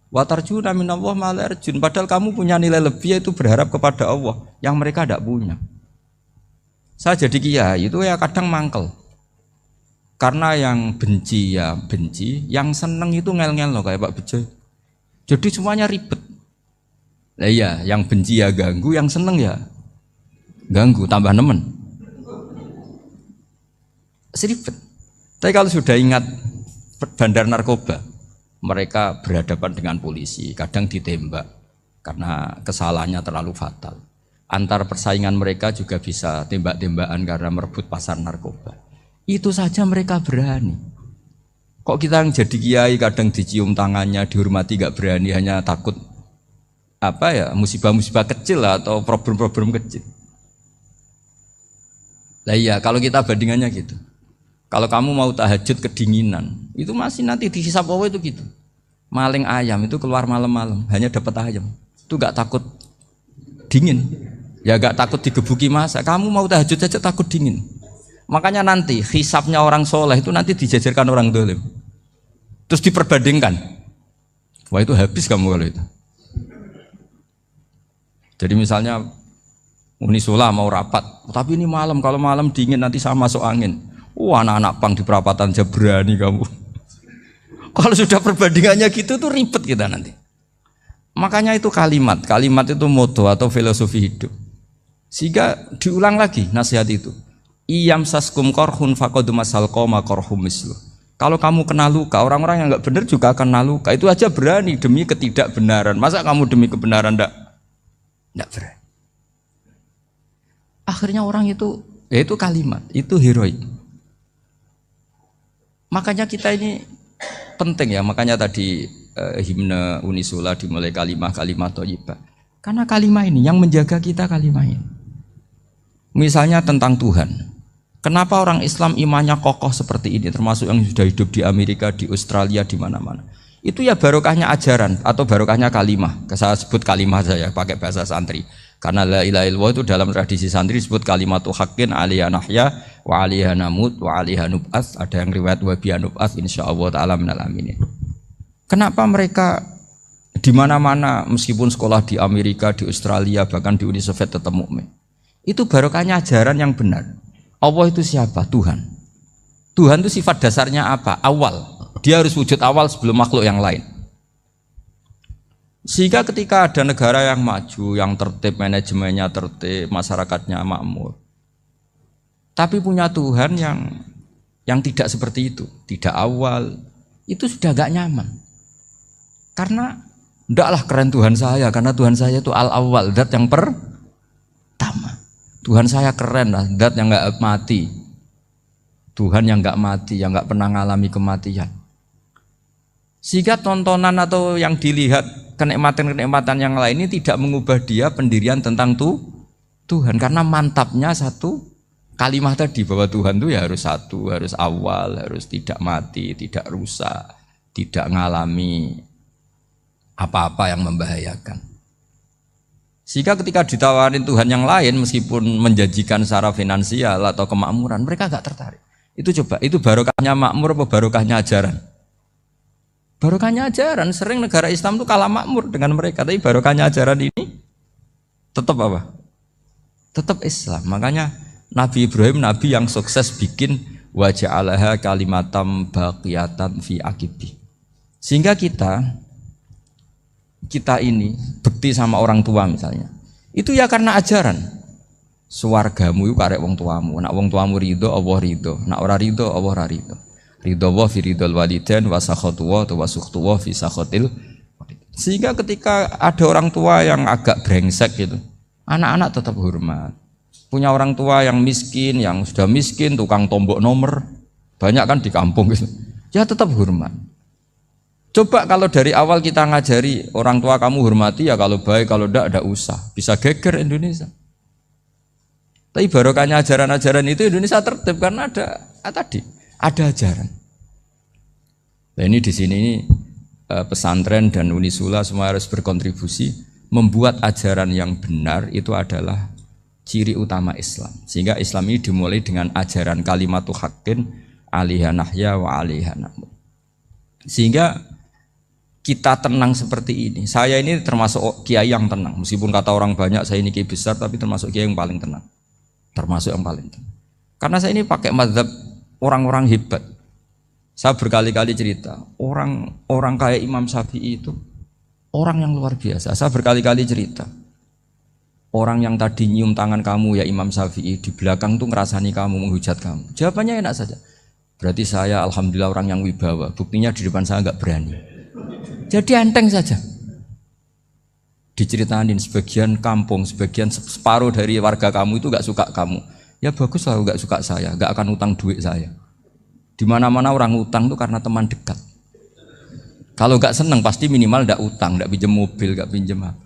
Wa tarjuna minallah malah yarjun. Padahal kamu punya nilai lebih yaitu berharap kepada Allah yang mereka tidak punya. Saya jadi kiai itu ya kadang mangkel. Karena yang benci ya benci, yang seneng itu ngel-ngel loh kayak Pak Bejo. Jadi semuanya ribet. Nah iya, yang benci ya ganggu, yang seneng ya ganggu, tambah nemen. Seribet. Tapi kalau sudah ingat bandar narkoba, mereka berhadapan dengan polisi, kadang ditembak karena kesalahannya terlalu fatal. Antar persaingan mereka juga bisa tembak-tembakan karena merebut pasar narkoba. Itu saja mereka berani. Kok kita yang jadi kiai kadang dicium tangannya, dihormati gak berani, hanya takut apa ya musibah-musibah kecil lah, atau problem-problem kecil. Lah iya, kalau kita bandingannya gitu. Kalau kamu mau tahajud kedinginan, itu masih nanti dihisab Allah itu gitu. Maling ayam itu keluar malam-malam, hanya dapat ayam. Itu gak takut dingin. Ya gak takut digebuki masa. Kamu mau tahajud aja takut dingin. Makanya nanti hisabnya orang soleh itu nanti dijajarkan orang dolim. Terus diperbandingkan. Wah itu habis kamu kalau itu. Jadi misalnya Unisula mau rapat, tapi ini malam, kalau malam dingin nanti sama masuk angin. Wah anak-anak pang di perapatan aja berani kamu. Kalau sudah perbandingannya gitu tuh ribet kita nanti. Makanya itu kalimat itu moto atau filosofi hidup. Sehingga diulang lagi nasihat itu. Iyam saskum korhun fakodu masal koma korhum mislu. Kalau kamu kena luka, orang-orang yang nggak benar juga akan kena luka. Itu aja berani demi ketidakbenaran. Masa kamu demi kebenaran nggak berani? Akhirnya orang itu, ya itu kalimat, itu heroik. Makanya kita ini penting ya. Makanya tadi himne Unisula dimulai kalimat thayyibah. Karena kalimat ini yang menjaga kita kalimat ini. Misalnya tentang Tuhan. Kenapa orang Islam imannya kokoh seperti ini, termasuk yang sudah hidup di Amerika, di Australia, di mana-mana. Itu ya barokahnya ajaran atau barokahnya kalimah. Saya sebut kalimah saya pakai bahasa santri. Karena la ilaha illallah itu dalam tradisi santri disebut kalimatu haqqin alaiha nahya wa alaiha namut wa alaiha nub'ats. Ada yang riwayat wa biha nub'ats insyaallah taala minal aminin. Kenapa mereka di mana-mana meskipun sekolah di Amerika, di Australia, bahkan di Uni Soviet tetap mukmin? Itu barokahnya ajaran yang benar. Allah itu siapa? Tuhan. Tuhan itu sifat dasarnya apa? Awal. Dia harus wujud awal sebelum makhluk yang lain. Sehingga ketika ada negara yang maju, yang tertib, manajemennya tertib, masyarakatnya makmur, tapi punya Tuhan yang tidak seperti itu, tidak awal, itu sudah gak nyaman. Karena Ndaklah keren Tuhan saya, karena Tuhan saya itu al-awwal, zat yang pertama. Tuhan saya keren lah, zat yang nggak mati. Tuhan yang nggak mati, yang nggak pernah mengalami kematian. Sehingga tontonan atau yang dilihat kenikmatan-kenikmatan yang lain ini tidak mengubah dia pendirian tentang Tuhan, karena mantapnya satu kalimat tadi bahwa Tuhan itu ya harus satu, harus awal, harus tidak mati, tidak rusak, tidak mengalami apa-apa yang membahayakan. Sehingga ketika ditawarin Tuhan yang lain meskipun menjanjikan secara finansial atau kemakmuran, mereka gak tertarik. Itu coba, itu barokahnya makmur apa barokahnya ajaran? Barokahnya ajaran. Sering negara Islam itu kalah makmur dengan mereka, tapi barokahnya ajaran ini tetap apa? Tetap Islam. Makanya Nabi Ibrahim, Nabi yang sukses bikin wa ja'alaha kalimatam baqiyatan fi aqibi. Sehingga kita ini bekti sama orang tua misalnya, itu ya karena ajaran. Suwargamu itu karek wong tuamu. Nak wong tuamu ridho, Allah ridho. Nak ora ridho, Allah ora ridho. Ridho wa fi ridhol walidain wa sakhatu wa sukhtu wa fi sakhatil. Sehingga ketika ada orang tua yang agak brengsek gitu, anak-anak tetap hormat. Punya orang tua yang miskin, yang sudah miskin, tukang tombok nomor, banyak kan di kampung gitu. Ya tetap hormat. Coba kalau dari awal kita ngajari orang tua kamu hormati ya, kalau baik, kalau tidak usah. Bisa geger Indonesia. Tapi barokahnya ajaran-ajaran itu Indonesia tertib karena ada ajaran. Nah ini di sini pesantren dan Unisula semua harus berkontribusi membuat ajaran yang benar itu adalah ciri utama Islam. Sehingga Islam ini dimulai dengan ajaran kalimatu haqqin alaiha nahya wa alaiha namut. Sehingga kita tenang seperti ini. Saya ini termasuk kiai yang tenang. Meskipun kata orang banyak saya ini kiai besar, tapi termasuk kiai yang paling tenang. Termasuk yang paling tenang. Karena saya ini pakai mazhab orang-orang hebat. Saya berkali-kali cerita, orang kayak Imam Syafi'i itu orang yang luar biasa. Saya berkali-kali cerita, orang yang tadi nyium tangan kamu ya Imam Syafi'i, di belakang tuh ngerasani kamu, menghujat kamu. Jawabannya enak saja. Berarti saya alhamdulillah orang yang wibawa. Buktinya di depan saya nggak berani. Jadi enteng saja. Diceritain sebagian kampung, sebagian separuh dari warga kamu itu nggak suka kamu. Ya bagus lah nggak suka saya, nggak akan utang duit saya. Di mana-mana orang utang itu karena teman dekat. Kalau nggak seneng pasti minimal nggak utang, nggak pinjam mobil, nggak pinjam apa.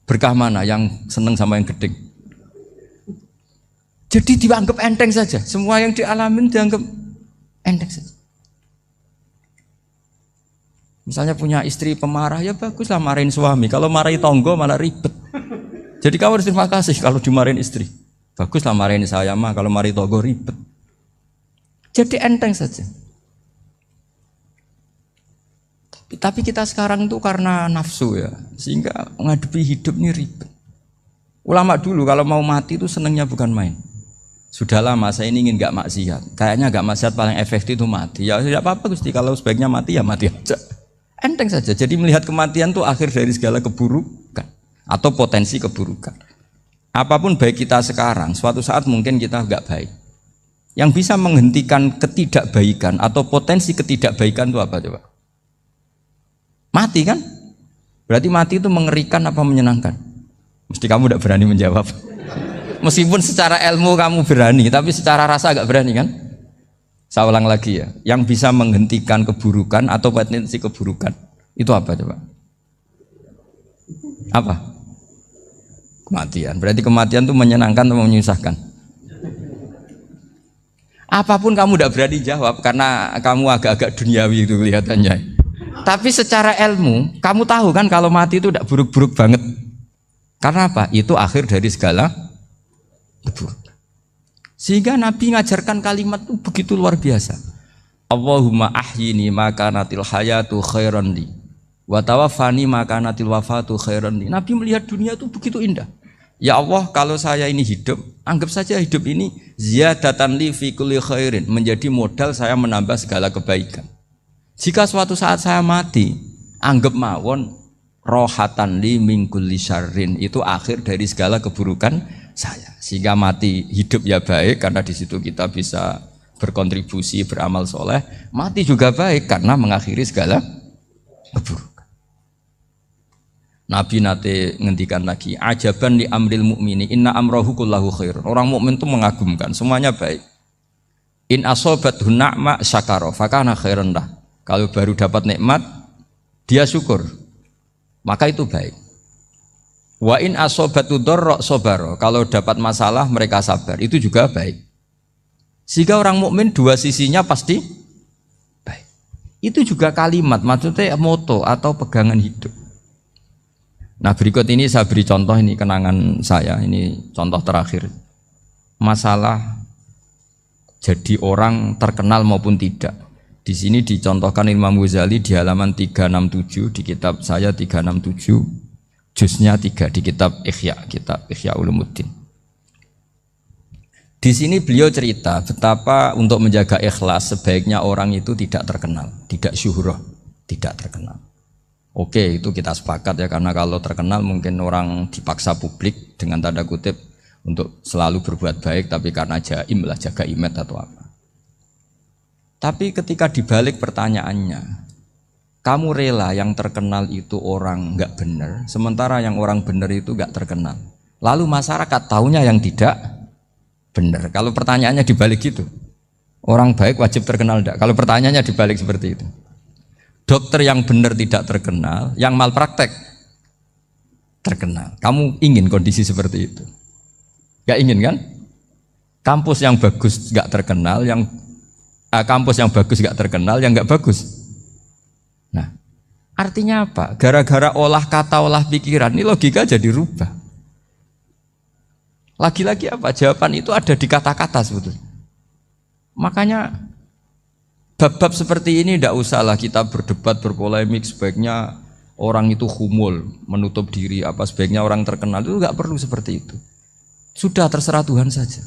Berkah mana yang seneng sama yang gede? Jadi dianggap enteng saja. Semua yang dialamin dianggap enteng saja. Misalnya punya istri pemarah, ya baguslah marahin suami. Kalau marahin tonggo malah ribet. Jadi kamu harus terima kasih kalau dimarahin istri. Baguslah marahin saya mah, kalau marahin tonggo ribet. Jadi enteng saja. Tapi kita sekarang itu karena nafsu ya, sehingga menghadapi hidup ini ribet. Ulama dulu kalau mau mati itu senengnya bukan main. Sudah lama saya ini ingin gak maksiat. Kayaknya gak maksiat paling efektif itu mati. Ya tidak apa-apa Gusti, kalau sebaiknya mati ya mati aja. Enteng saja. Jadi melihat kematian itu akhir dari segala keburukan atau potensi keburukan. Apapun baik kita sekarang, suatu saat mungkin kita gak baik. Yang bisa menghentikan ketidakbaikan atau potensi ketidakbaikan itu apa coba? Mati kan? Berarti mati itu mengerikan apa menyenangkan? Mesti kamu tidak berani menjawab. Meskipun secara ilmu kamu berani, tapi secara rasa agak berani kan? Saya ulang lagi ya, yang bisa menghentikan keburukan atau potensi keburukan itu apa coba? Apa? Kematian. Berarti kematian itu menyenangkan atau menyusahkan? Apapun kamu tidak berani jawab karena kamu agak-agak duniawi itu kelihatannya. Tapi secara ilmu, kamu tahu kan kalau mati itu tidak buruk-buruk banget. Karena apa? Itu akhir dari segala keburukan. Sehingga Nabi ngajarkan kalimat itu begitu luar biasa. Allahumma ahyini makanatil hayatu khairan li wa tawaffani makanatil wafatu khairan li. Nabi melihat dunia itu begitu indah. Ya Allah, kalau saya ini hidup, anggap saja hidup ini ziyadatan li fi kulli khairin, menjadi modal saya menambah segala kebaikan. Jika suatu saat saya mati, anggap mawon rohatan li min kulli syarrin, itu akhir dari segala keburukan saya. Sehingga mati hidup ya baik karena di situ kita bisa berkontribusi beramal soleh. Mati juga baik karena mengakhiri segala keburukan. Nabi nate ngendikan lagi, ajaban li amril mukmini inna amrahu kullahu khair. Orang mukmin itu mengagumkan, semuanya baik. In asobat hunakma syakaro, fakana khairan lah. Kalau baru dapat nikmat, dia syukur, maka itu baik. Wa in asobatu dorro sobaro, kalau dapat masalah mereka sabar, itu juga baik. Sehingga orang mukmin dua sisinya pasti baik. Itu juga kalimat, maksudnya moto atau pegangan hidup. Nah berikut ini saya beri contoh, ini kenangan saya, ini contoh terakhir. Masalah jadi orang terkenal maupun tidak. Di sini dicontohkan Imam Ghazali di halaman 367 di kitab saya 367, juznya 3 di kitab Ihya Ulumuddin. Di sini beliau cerita betapa untuk menjaga ikhlas sebaiknya orang itu tidak terkenal, tidak syuhrah, tidak terkenal. Oke, itu kita sepakat ya, karena kalau terkenal mungkin orang dipaksa publik dengan tanda kutip untuk selalu berbuat baik, tapi karena jaim lah, jaga image atau apa. Tapi ketika dibalik pertanyaannya, kamu rela yang terkenal itu orang nggak benar, sementara yang orang benar itu nggak terkenal. Lalu masyarakat taunya yang tidak benar. Kalau pertanyaannya dibalik gitu, orang baik wajib terkenal enggak? Kalau pertanyaannya dibalik seperti itu. Dokter yang benar tidak terkenal, yang malpraktek terkenal. Kamu ingin kondisi seperti itu? Gak ingin kan? Kampus yang bagus gak terkenal, kampus yang bagus gak terkenal, yang gak bagus. Nah, artinya apa? Gara-gara olah kata, olah pikiran, ini logika jadi rubah. Lagi-lagi apa? Jawaban itu ada di kata-kata sebetulnya. Makanya bab-bab seperti ini tidak usahlah kita berdebat, berpolemik, sebaiknya orang itu humul, menutup diri, apa sebaiknya orang terkenal, itu nggak perlu seperti itu. Sudah terserah Tuhan saja.